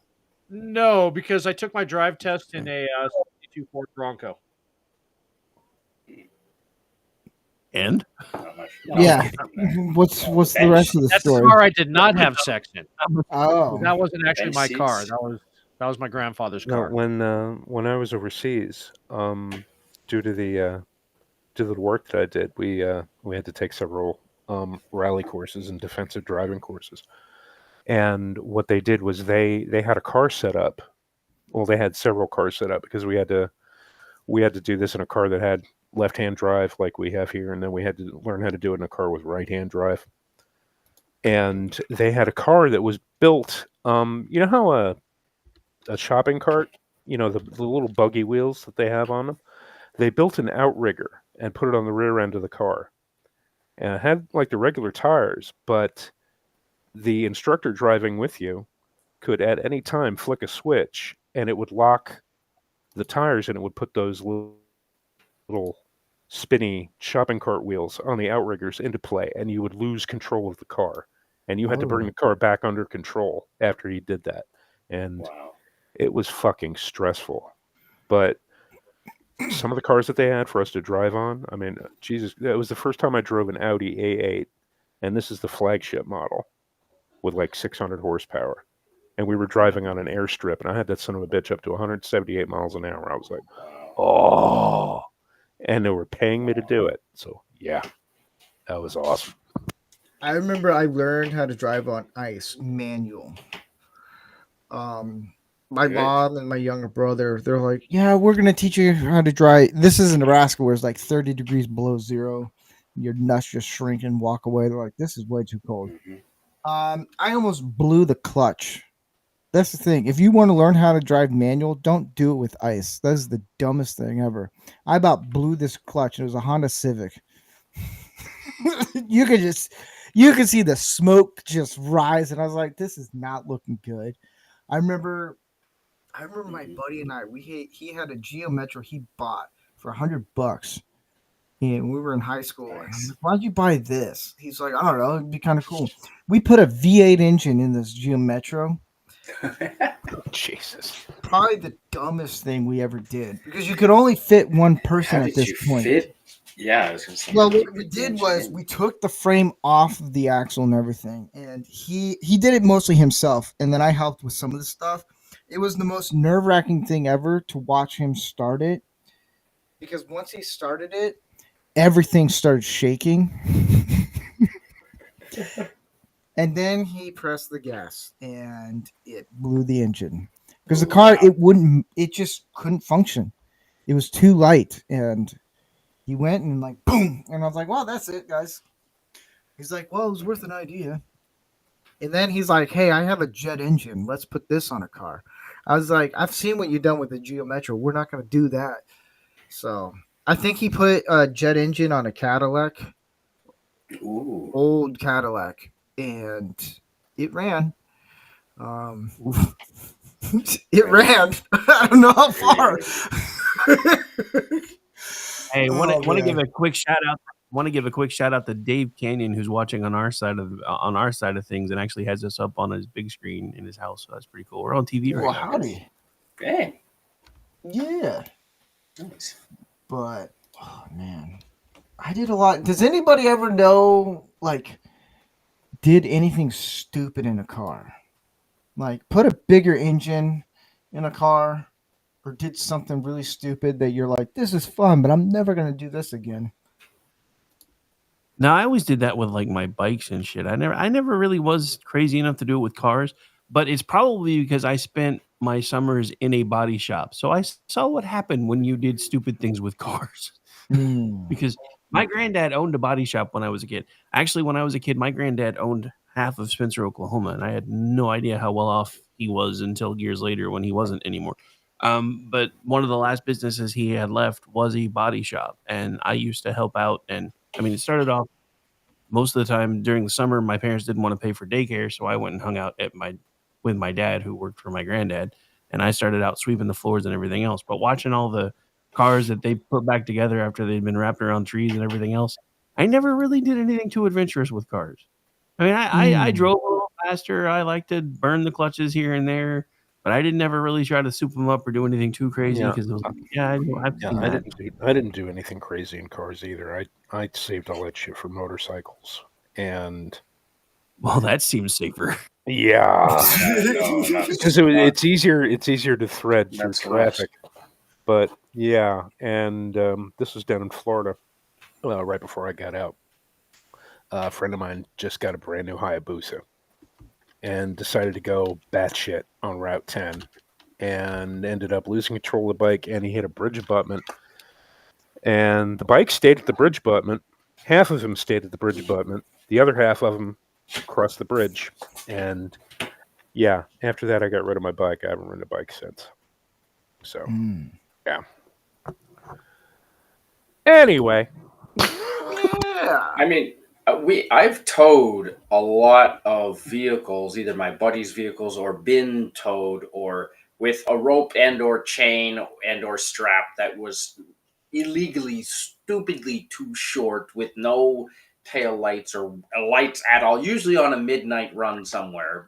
No, because I took my drive test in a 72 Ford Bronco. And Not much. Yeah. What's the rest of the That's the story? car I did not have sex in. Oh, That wasn't actually Bench my car. seats? That was my grandfather's no, car. when I was overseas, due to the work that I did, we had to take several rally courses and defensive driving courses. And what they did was they had a car set up. Well, they had several cars set up because we had to do this in a car that had left-hand drive like we have here, and then we had to learn how to do it in a car with right-hand drive. And they had a car that was built. You know how a shopping cart, the little buggy wheels that they have on them. They built an outrigger and put it on the rear end of the car, and it had like the regular tires, but the instructor driving with you could at any time flick a switch and it would lock the tires and it would put those little spinny shopping cart wheels on the outriggers into play, and you would lose control of the car, and you had to bring the car back under control after he did that. And Wow. it was fucking stressful. But some of the cars that they had for us to drive on, I mean, Jesus, that was the first time I drove an Audi A8, and this is the flagship model with like 600 horsepower. And we were driving on an airstrip, and I had that son of a bitch up to 178 miles an hour. I was like, oh. And they were paying me to do it. So, yeah, that was awesome. I remember I learned how to drive on ice manual. My Good. mom and my younger brother, they're like, yeah, we're going to teach you how to drive. This is in Nebraska where it's like 30 degrees below zero. Your nuts just shrink and walk away. They're like, this is way too cold. I almost blew the clutch. That's the thing. If you want to learn how to drive manual, don't do it with ice. That is the dumbest thing ever. I about blew this clutch. It was a Honda Civic. you could see the smoke just rise, and I was like, this is not looking good. I remember my buddy and I, he had a Geo Metro he bought for $100, and we were in high school. And I'm like, why'd you buy this? He's like, I don't know, it'd be kind of cool. We put a V8 engine in this Geo Metro. Jesus. Probably the dumbest thing we ever did, because you could only fit one person How at did this you point. fit? Yeah, I was going to say. Well, what we did was we took the frame off of the axle and everything, and he did it mostly himself, and then I helped with some of the stuff. It was the most nerve-wracking thing ever to watch him start it, because once he started it, everything started shaking. And then he pressed the gas, and it blew the engine. Because the car, it just couldn't function. It was too light, and he went and like, boom. And I was like, well, that's it, guys. He's like, well, it was worth an idea. And then he's like, hey, I have a jet engine. Let's put this on a car. I was like, I've seen what you've done with the Geo Metro. We're not going to do that. So I think he put a jet engine on a Cadillac. Ooh. Old Cadillac. And it ran. It ran. I don't know how far. Hey, want to give a quick shout out. Want to give a quick shout out to Dave Canyon, who's watching on our side of things, and actually has us up on his big screen in his house. So that's pretty cool. We're on TV right now. Howdy. Hey. Yeah. Nice. But oh man, I did a lot. Does anybody ever know, like, did anything stupid in a car? Like, put a bigger engine in a car or did something really stupid that you're like, this is fun, but I'm never going to do this again? Now, I always did that with like my bikes and shit. I never really was crazy enough to do it with cars, but it's probably because I spent my summers in a body shop. So I saw what happened when you did stupid things with cars. Because my granddad owned a body shop when I was a kid. Actually, when I was a kid, my granddad owned half of Spencer, Oklahoma, and I had no idea how well off he was until years later when he wasn't anymore. But one of the last businesses he had left was a body shop, and I used to help out. And I mean, it started off most of the time during the summer. My parents didn't want to pay for daycare, so I went and hung out with my dad, who worked for my granddad, and I started out sweeping the floors and everything else. But watching all the cars that they put back together after they'd been wrapped around trees and everything else, I never really did anything too adventurous with cars. I mean, I drove a little faster. I like to burn the clutches here and there, but I didn't ever really try to soup them up or do anything too crazy because I didn't do anything crazy in cars either. I saved all that shit for motorcycles, and well, that seems safer. Yeah, because it's easier. It's easier to thread through traffic. But yeah, and this was down in Florida, right before I got out. A friend of mine just got a brand new Hayabusa, and decided to go batshit on Route 10, and ended up losing control of the bike, and he hit a bridge abutment. And the bike stayed at the bridge abutment. Half of him stayed at the bridge abutment. The other half of him crossed the bridge. And yeah, after that, I got rid of my bike. I haven't ridden a bike since. So, yeah. Anyway. Yeah. I mean, I've towed a lot of vehicles, either my buddy's vehicles or been towed, or with a rope and or chain and or strap that was illegally, stupidly too short, with no tail lights or lights at all, usually on a midnight run somewhere,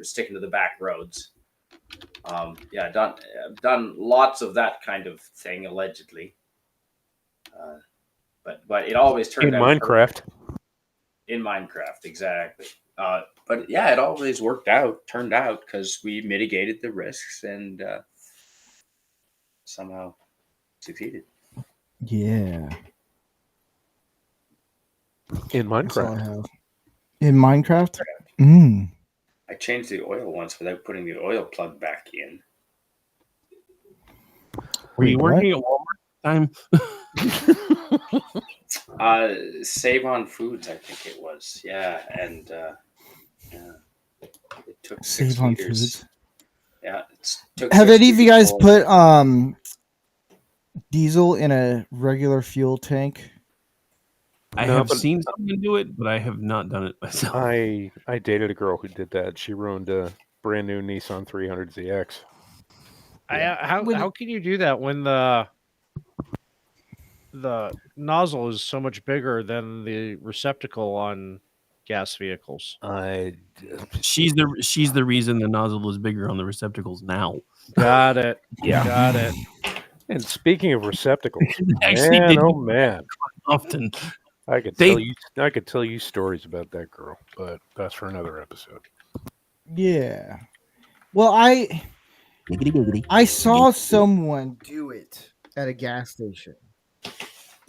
sticking to the back roads. Yeah, done lots of that kind of thing, allegedly. But it always turned out Minecraft. In Minecraft, exactly. But yeah, it always turned out, because we mitigated the risks and somehow succeeded. Yeah. In Minecraft. That's all I have. In Minecraft? I changed the oil once without putting the oil plug back in. Were you working at Walmart time? Save on Foods, I think it was. Yeah, and it took 6 Save on liters. Foods. Yeah. Took Have 6 any of you guys liters put diesel in a regular fuel tank? I have seen someone do it, but I have not done it myself. I dated a girl who did that. She ruined a brand new Nissan 300ZX. How can you do that when the nozzle is so much bigger than the receptacle on gas vehicles? She's the reason the nozzle is bigger on the receptacles now. Got it. Yeah. Got it. And speaking of receptacles, Actually, man, oh man, often I could tell you stories about that girl, but that's for another episode. Yeah. Well, I saw someone do it at a gas station.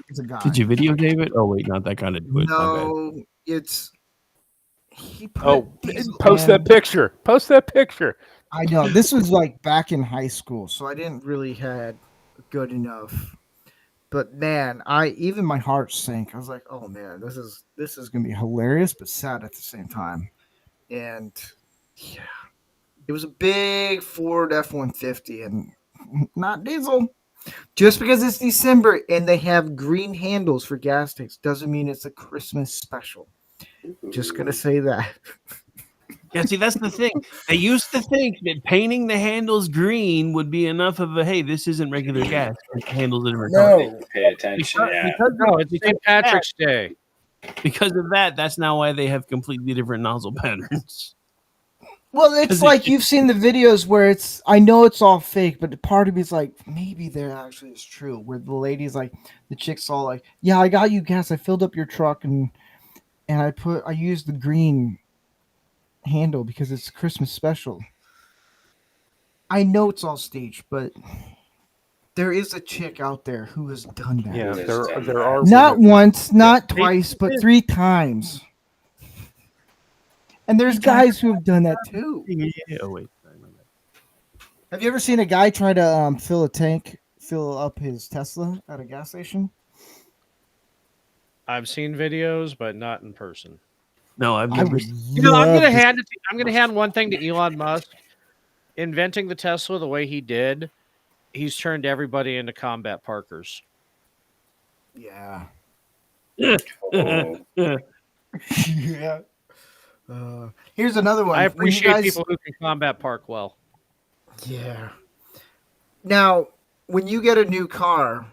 It's a guy. Did you videotape it? Oh wait, not that kind of do it. No, it's post that picture. Post that picture. I know. This was like back in high school, so I didn't really had good enough. But man, even my heart sank. I was like, "Oh man, this is gonna be hilarious, but sad at the same time." And yeah, it was a big Ford F-150 and not diesel. Just because it's December and they have green handles for gas tanks doesn't mean it's a Christmas special. Just gonna say that. Yeah, see, that's the thing. They used to think that painting the handles green would be enough of a, hey, this isn't regular gas. Handles are different color. Pay attention. It's St. Patrick's Day. Because of that, that's now why they have completely different nozzle patterns. Well, it's like you've seen the videos where I know it's all fake, but part of me is like, maybe that actually is true. Where the lady's like, the chick's all like, yeah, I got you gas. I filled up your truck and I used the green handle because it's Christmas special. I know it's all staged, but there is a chick out there who has done that. Yeah, Who has there done there that? are Not women who- once, not Yeah. twice, but 3 times. And there's guys who have done that too. Yeah. Oh wait. Have you ever seen a guy try to fill up his Tesla at a gas station? I've seen videos, but not in person. No, I've I never. would You know, I'm love gonna to- hand it. I'm gonna hand one thing to Elon Musk. Inventing the Tesla the way he did, he's turned everybody into combat parkers. Yeah. Oh, Yeah. Here's another one. I When you appreciate guys- people who can combat park well. Yeah. Now, when you get a new car,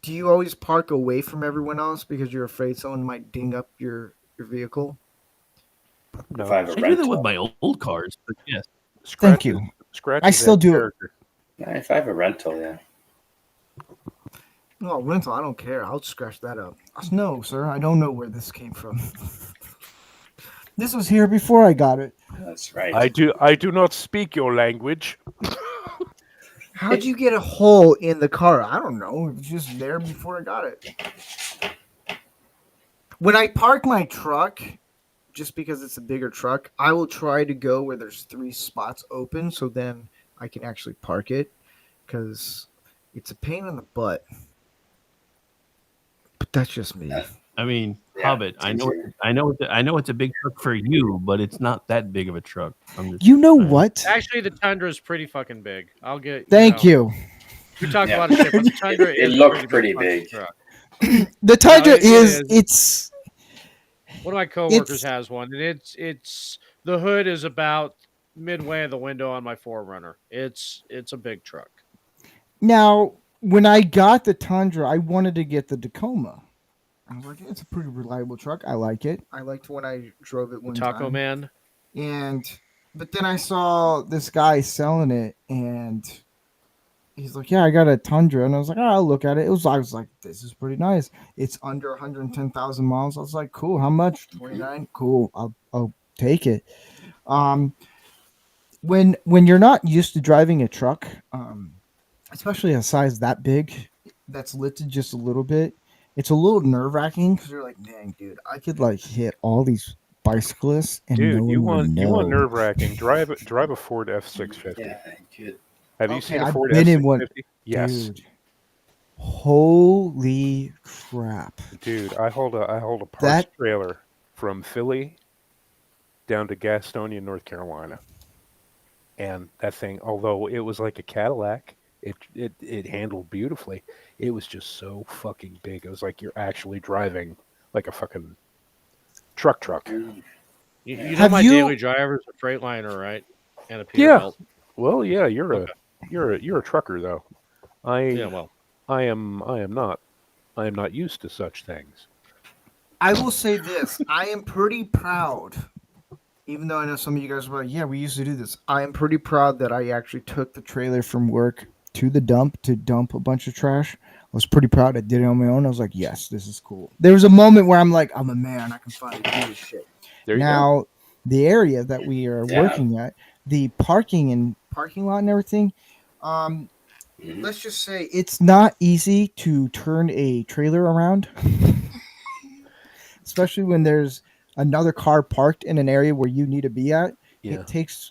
do you always park away from everyone else because you're afraid someone might ding up your vehicle? No. if I have a I do that with rental, my old cars, but yes. Thank you. Scratches I still add do it. character. if I have a rental, yeah. No, rental, I don't care. I'll scratch that up. No, sir, I don't know where this came from. This was here before I got it. That's right. I do not speak your language. How'd you get a hole in the car? I don't know. It was just there before I got it. When I park my truck, just because it's a bigger truck, I will try to go where there's 3 spots open so then I can actually park it because it's a pain in the butt. But that's just me. I mean, Yeah, Hobbit. it's I know. easier. I know it's a big truck for you, but it's not that big of a truck. I'm just You know saying. what? Actually, the Tundra is pretty fucking big. I'll get. Thank you. We talk Yeah. a lot of shit, but the Tundra It is looked pretty fucking big. truck. The Tundra it is is. it's One of my coworkers It's- has one, and it's the hood is about midway of the window on my 4Runner. It's a big truck. now when I got the Tundra, I wanted to get the Tacoma. I was like, it's a pretty reliable truck. I like it. I liked when I drove it one Taco time. Man. But then I saw this guy selling it, and he's like, "Yeah, I got a Tundra," and I was like, "Oh, I'll look at it." I was like, "This is pretty nice. It's under 110,000 miles." I was like, "Cool. How much? 29. Cool. I'll take it." When you're not used to driving a truck, especially a size that big, that's lifted just a little bit, it's a little nerve wracking because you're like, "Dang, dude, I could like hit all these bicyclists and Dude, no you one would want know." nerve wracking. Drive a Ford F650. Yeah, good. Have you Okay, seen a I've Ford been F650? in one. Yes. Dude. Holy crap. Dude, I hold a parts That- trailer from Philly down to Gastonia, North Carolina. And that thing, although it was like a Cadillac, it handled beautifully. It was just so fucking big. It was like you're actually driving like a fucking truck. Mm. You know Have my you- daily driver is a Freightliner, right? And a Yeah. Peterbilt. Well, yeah, you're Okay. you're a trucker though. Yeah, well, I am not. I am not used to such things. I will say this. I am pretty proud, even though I know some of you guys were like, yeah, we used to do this. I am pretty proud that I actually took the trailer from work to the dump to dump a bunch of trash. I was pretty proud I did it on my own. I was like, yes, this is cool. There was a moment where I'm like, I'm a man. I can finally do this shit. There you go. Now, the area that we are Yeah. working at, the parking lot and everything, Mhm. let's just say it's not easy to turn a trailer around, especially when there's another car parked in an area where you need to be at. Yeah.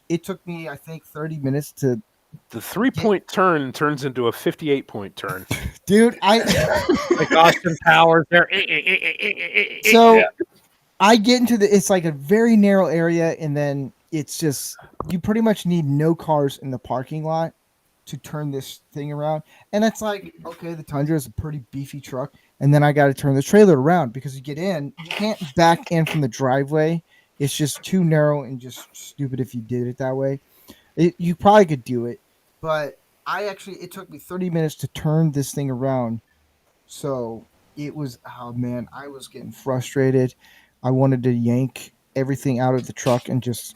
It took me, I think, 30 minutes to, The 3-point turn turns into a 58-point turn. dude, like Austin Powers there. so Yeah. I get into it's like a very narrow area, and then it's just, you pretty much need no cars in the parking lot to turn this thing around. And it's like, okay, the Tundra is a pretty beefy truck, and then I got to turn the trailer around because you get in, you can't back in from the driveway. It's just too narrow and just stupid if you did it that way. You probably could do it, but it took me 30 minutes to turn this thing around. So it was, oh man, I was getting frustrated. I wanted to yank everything out of the truck and just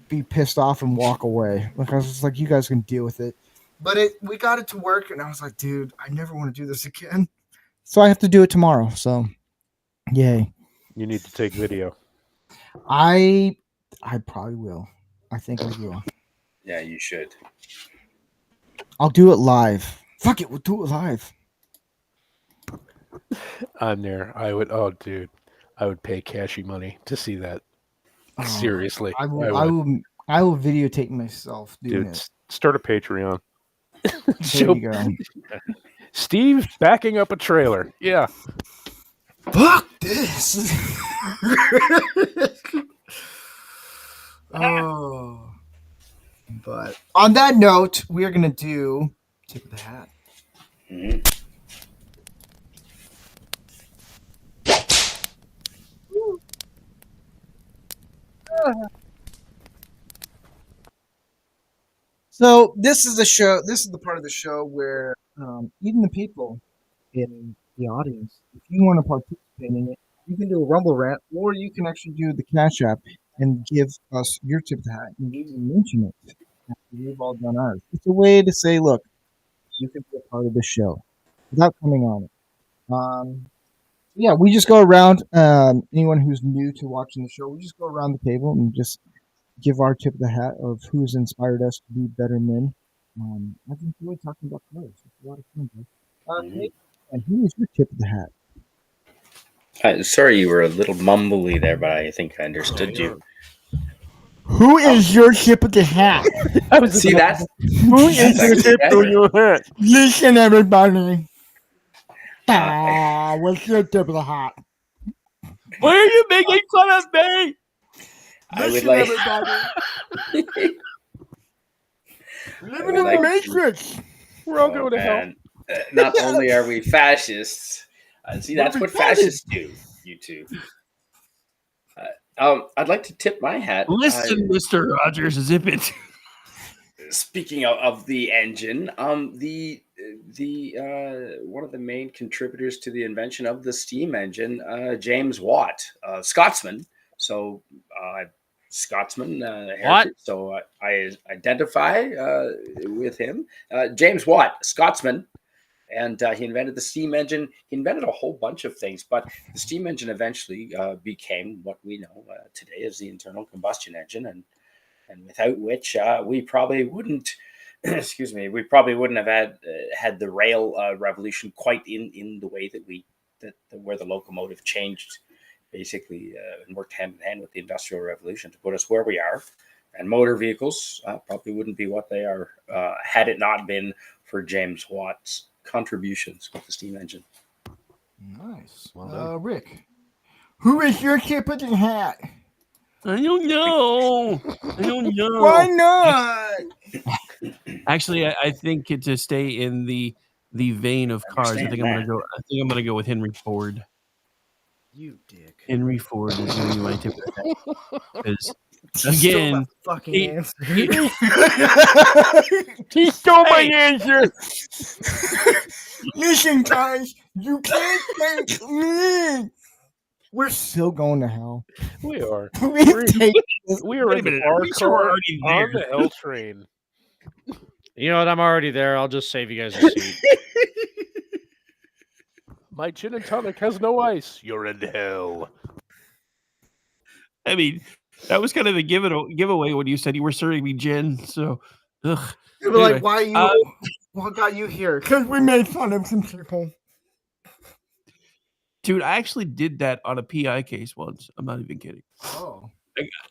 be pissed off and walk away. Like I was just like, you guys can deal with it. But we got it to work, and I was like, dude, I never want to do this again. So I have to do it tomorrow. So, yay! You need to take video. I probably will. I think I will. Yeah, you should. I'll do it live. Fuck it, we'll do it live. On there, I would. Oh, dude, I would pay cashy money to see that. Oh, Seriously, I will. would. I will videotape myself doing Dude, it. start a Patreon. There you go. Steve backing up a trailer. Yeah. Fuck this. Oh. But on that note, we are gonna do tip of the hat. Mm-hmm. So this is the show. This is the part of the show where even the people in the audience, if you want to participate in it, you can do a Rumble rant, or you can actually do the Cash App and give us your tip of the hat, and we will mention it after we've all done ours. It's a way to say, look, you can be a part of the show without coming on it. Yeah, we just go around. Anyone who's new to watching the show, we just go around the table and just give our tip of the hat of who's inspired us to be better men. I've enjoyed talking about cars. It's a lot of fun, guys. And who is your tip of the hat? Sorry, you were a little mumbly there, but I think I understood you. Who is your tip of the hat? See that? Who is your tip of your hat? Listen, everybody. What's your tip of the hat? Why are you making fun of me? I would like. Living in the Matrix. We're all going to hell. Not only are we fascists, see, that's what fascists do, you two. I'd like to tip my hat. Listen, Mr. Rogers, zip it. Speaking of the engine, the one of the main contributors to the invention of the steam engine, James Watt, Scotsman. So Scotsman heritage. So I identify with him. James Watt, Scotsman. And he invented the steam engine. He invented a whole bunch of things, but the steam engine eventually became what we know today as the internal combustion engine, and without which we probably wouldn't. Excuse me. We probably wouldn't have had the rail revolution quite in the way that where the locomotive changed, basically, and worked hand in hand with the Industrial Revolution to put us where we are. And motor vehicles probably wouldn't be what they are had it not been for James Watt's contributions with the steam engine. Nice. Well, Rick, who is your tip of the hat? I don't know. Why not? Actually, I think to stay in the vein of cars, I think I'm gonna go with Henry Ford. You dick. Henry Ford is gonna be my tip of the hat. Because again, fucking answer. He stole my answer. Listen, guys, you can't take me. We're still going to hell. We are. We are in the bar car on the L train. You know what? I'm already there. I'll just save you guys a seat. My gin and tonic has no ice. You're in hell. I mean, that was kind of the giveaway when you said you were serving me gin. So, you were anyway, like, why you? What got you here? Because we made fun of some people. Dude, I actually did that on a PI case once. I'm not even kidding. Oh,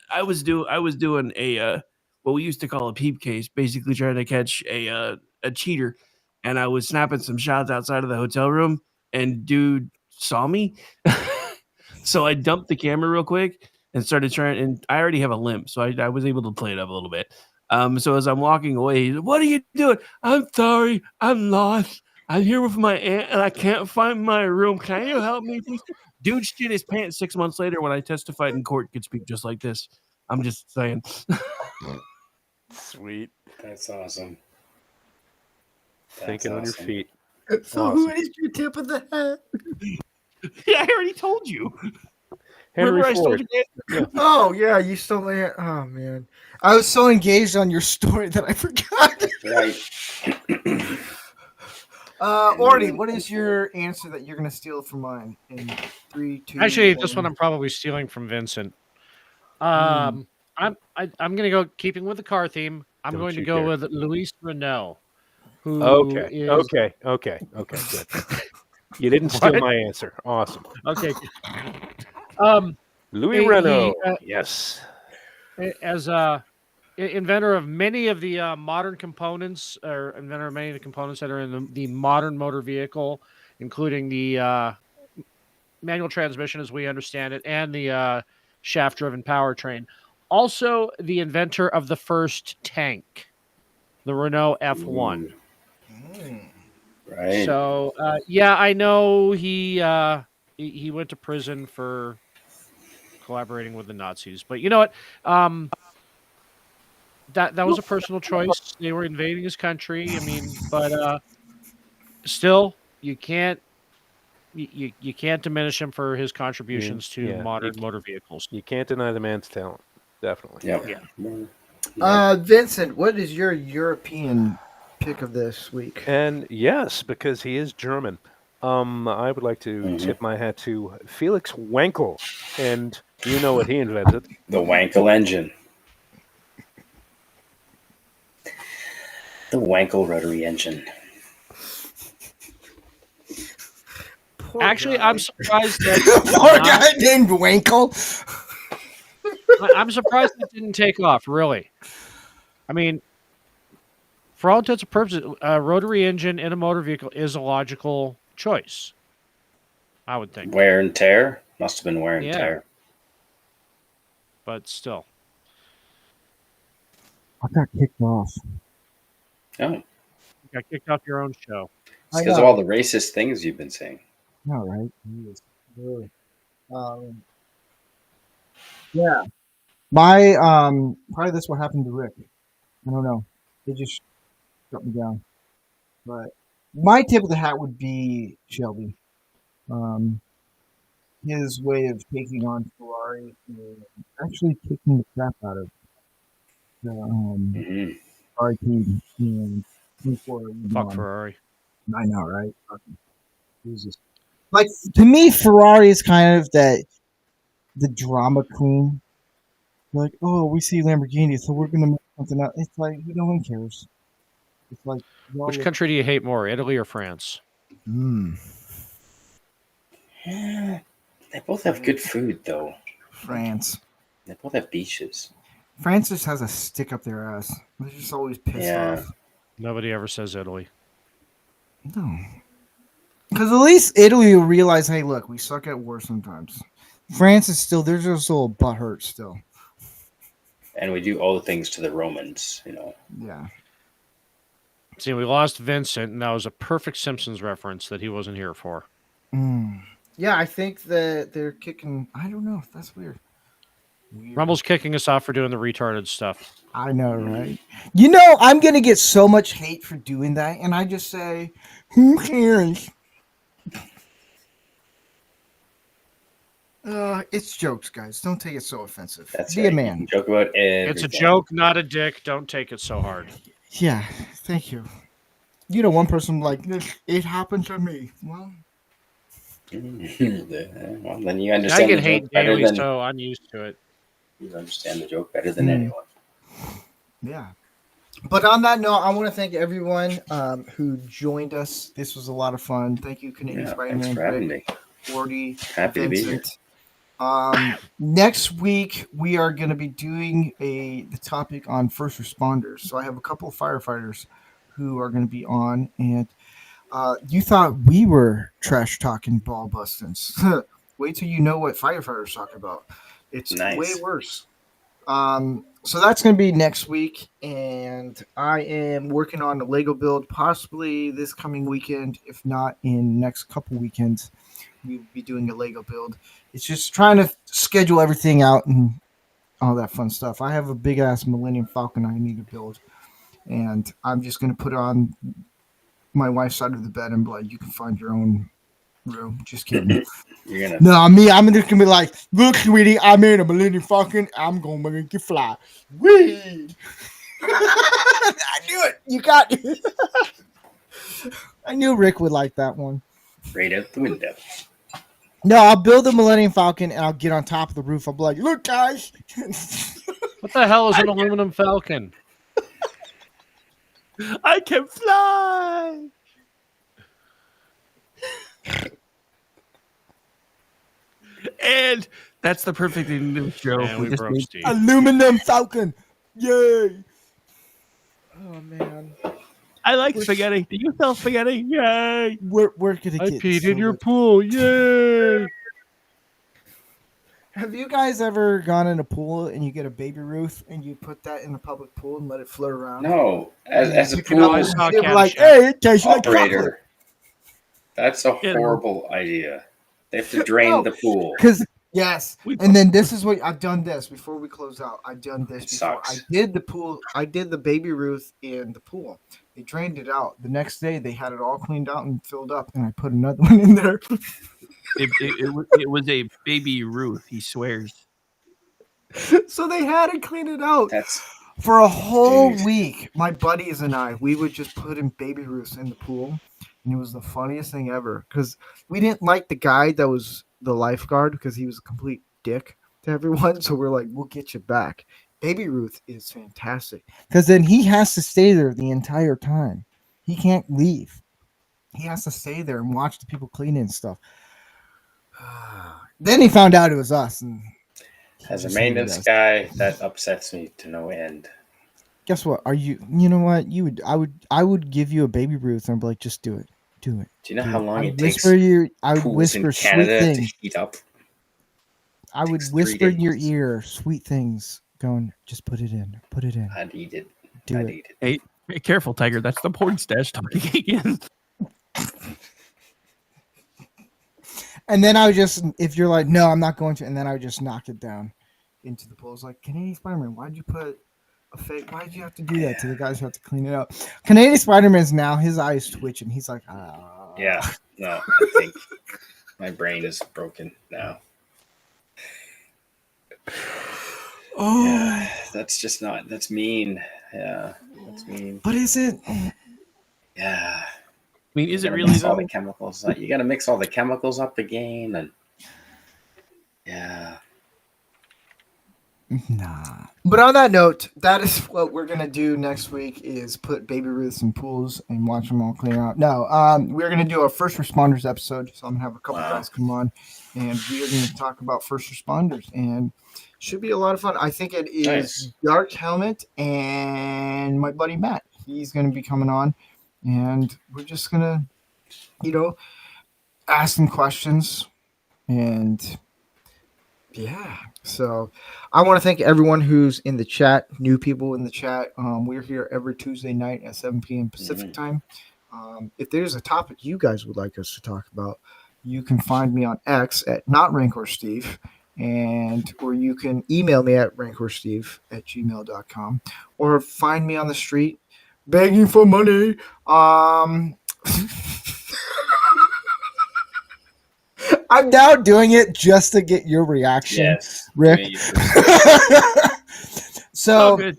I was doing a what we used to call a peep case, basically trying to catch a cheater, and I was snapping some shots outside of the hotel room, and dude saw me, so I dumped the camera real quick and started trying. And I already have a limp, so I was able to play it up a little bit. So as I'm walking away, he's like, "What are you doing?" "I'm sorry, I'm lost. I'm here with my aunt, and I can't find my room. Can you help me, please?" Dude shit his pants 6 months later when I testified in court could speak just like this. I'm just saying. Sweet. That's awesome. Thinking on your feet. So Awesome. who is your tip of the hat? Yeah, I already told you. Henry Remember Ford. I told you? Oh yeah, you stole my hat. Oh man, I was so engaged on your story that I forgot. Right. Orty, what is your answer that you're gonna steal from mine in 3, 2? Actually, 1? this one I'm probably stealing from Vincent. I'm gonna go keeping with the car theme. I'm Don't going to you go dare. with Luis Renault, who Okay. is Okay. Good. You didn't steal What? my answer. Awesome. okay. Um, Louis he Renault. Yes. as a inventor of many of the modern components, or inventor of many of the components that are in the modern motor vehicle, including the manual transmission as we understand it, and the shaft-driven powertrain. Also, the inventor of the first tank, the Renault F1. Right. So, yeah, I know he went to prison for collaborating with the Nazis, but you know what? That was a personal choice. They were invading his country. I mean, but still, you can't diminish him for his contributions to modern motor vehicles. You can't deny the man's talent. Definitely. Yep. Yeah. Vincent, what is your European pick of this week? And yes, because he is German, I would like to tip my hat to Felix Wankel, and you know what he invented? The Wankel engine. The Wankel rotary engine. Actually, I'm surprised that poor guy named Wankel. I'm surprised it didn't take off. Really, I mean, for all intents and purposes, a rotary engine in a motor vehicle is a logical choice. I would think. Wear and tear must have been wear and tear. But still, I got kicked off. Oh, you got kicked off your own show. it's because of all the racist things you've been saying. No, right? Yeah. My probably that's what happened to Rick. I don't know. They just shut me down. But my tip of the hat would be Shelby. His way of taking on Ferrari and actually kicking the crap out of the Ferrari team and Fuck Ferrari. I know, right? Jesus. Like, to me, Ferrari is kind of the drama queen. Like, oh, we see Lamborghini, so we're gonna make something out. It's like, no one cares. It's like, which country do you hate more, Italy or France? Yeah, they both have good food, though. France. They both have beaches. France just has a stick up their ass. They're just always pissed off. Nobody ever says Italy. No. Because at least Italy will realize, hey, look, we suck at war sometimes. France is still, they're just a little butthurt still. And we do all the things to the Romans, you know. Yeah. See, we lost Vincent, and that was a perfect Simpsons reference that he wasn't here for. Yeah, I think that they're kicking, I don't know. That's weird. Rumble's kicking us off for doing the retarded stuff. I know, right? You know, I'm going to get so much hate for doing that, and I just say, who cares? It's jokes, guys. Don't take it so offensive. That's Be right. a man. You can joke about everything. It's a joke, not a dick. Don't take it so hard. Yeah, thank you. You know, one person like, it happened to me. Well, then you understand. I get hate daily, so I'm used to it. You understand the joke better than anyone. Yeah. But on that note, I want to thank everyone who joined us. This was a lot of fun. Thank you, Canadian Spider-Man. Thanks for having me. 40. Happy to be here. Next week, we are going to be doing the topic on first responders. So I have a couple of firefighters who are going to be on. And you thought we were trash talking ball bustings. Wait till you know what firefighters talk about. It's way worse. So that's going to be next week, and I am working on a Lego build possibly this coming weekend. If not, in next couple weekends, we'll be doing a Lego build. It's just trying to schedule everything out and all that fun stuff. I have a big-ass Millennium Falcon I need to build, and I'm just going to put it on my wife's side of the bed and be like, you can find your own room. Just kidding. I'm just gonna be like, look, sweetie, I made a Millennium Falcon. I'm gonna make it fly. Whee! I knew it. You got it. I knew Rick would like that one. Right out the window. No, I'll build the Millennium Falcon and I'll get on top of the roof. I'll be like, look, guys. What the hell is an aluminum falcon? I can fly. And that's the perfect ending to the show. Man, we just broke made Steve. Aluminum Falcon. Yay. Oh, man. I like spaghetti. Do you sell spaghetti? Yay! We're going to I get peed so in your much- pool. Yay! Have you guys ever gone in a pool and you get a baby Ruth and you put that in a public pool and let it float around? No, as a Pick it up pool and saw eat it, Cash like, App. hey, it tastes like chocolate. operator, that's a Yeah. horrible idea. They have to drain No. the pool. Because yes, and then this is what I've done. This before we close out, I've done this It before. sucks. I did the pool. I did the baby Ruth in the pool. They drained it out. The next day, they had it all cleaned out and filled up, and I put another one in there. It was a baby Ruth. He swears. So they had to clean it out That's for a whole Jeez. week. My buddies and I, we would just put in baby Ruths in the pool, and it was the funniest thing ever because we didn't like the guy that was the lifeguard because he was a complete dick to everyone. So we're like, we'll get you back. Baby Ruth is fantastic because then he has to stay there the entire time. He can't leave. He has to stay there and watch the people clean and stuff. Then he found out it was us, and as a just hated maintenance us. guy, that upsets me to no end. Guess what? You know what? I would give you a baby Ruth and be like, just do it. Do it. Do you know do how it. long I it would takes I would pools whisper in sweet Canada to things. heat up? I would takes 3 whisper in your days. ear sweet things, going, just put it in. Put it in. I'd eat it. Do I'd it. eat it. Hey, careful, Tiger. That's the porn stash talking again. And then I would just, if you're like, no, I'm not going to, and then I would just knock it down into the pool. It's like, Canadian Spider-Man, why'd you put a fake? Why'd you have to do that to the guys who have to clean it up? Canadian Spider-Man's now, his eyes twitching. He's like, ah. Yeah, no, I think my brain is broken now. Oh. Yeah, that's just not. That's mean. Yeah, that's mean. But is it? Yeah. I mean, is You it gotta really mix all though? the chemicals? You got to mix all the chemicals up again, and yeah. Nah. But on that note, that is what we're gonna do next week: is put baby Ruths in pools and watch them all clean out. No, we're gonna do a first responders episode. So I'm gonna have a couple guys come on, and we're gonna talk about first responders, and should be a lot of fun. I think it is Nice. Dark Helmet and my buddy Matt. He's gonna be coming on, and we're just gonna, ask them questions, and yeah. So I want to thank everyone who's in the chat, new people in the chat. We're here every Tuesday night at 7 p.m. Pacific time. If there's a topic you guys would like us to talk about, you can find me on X at not rancorsteve, or you can email me at rancorsteve@gmail.com, or find me on the street begging for money. I'm now doing it just to get your reaction, Yes, Rick. me too. So, good.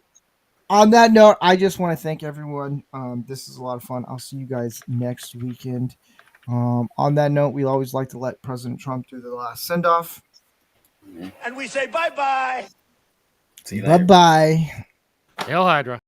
on that note, I just want to thank everyone. This is a lot of fun. I'll see you guys next weekend. On that note, we always like to let President Trump do the last send off. And we say bye-bye. See you Bye later. bye. Hail Hydra.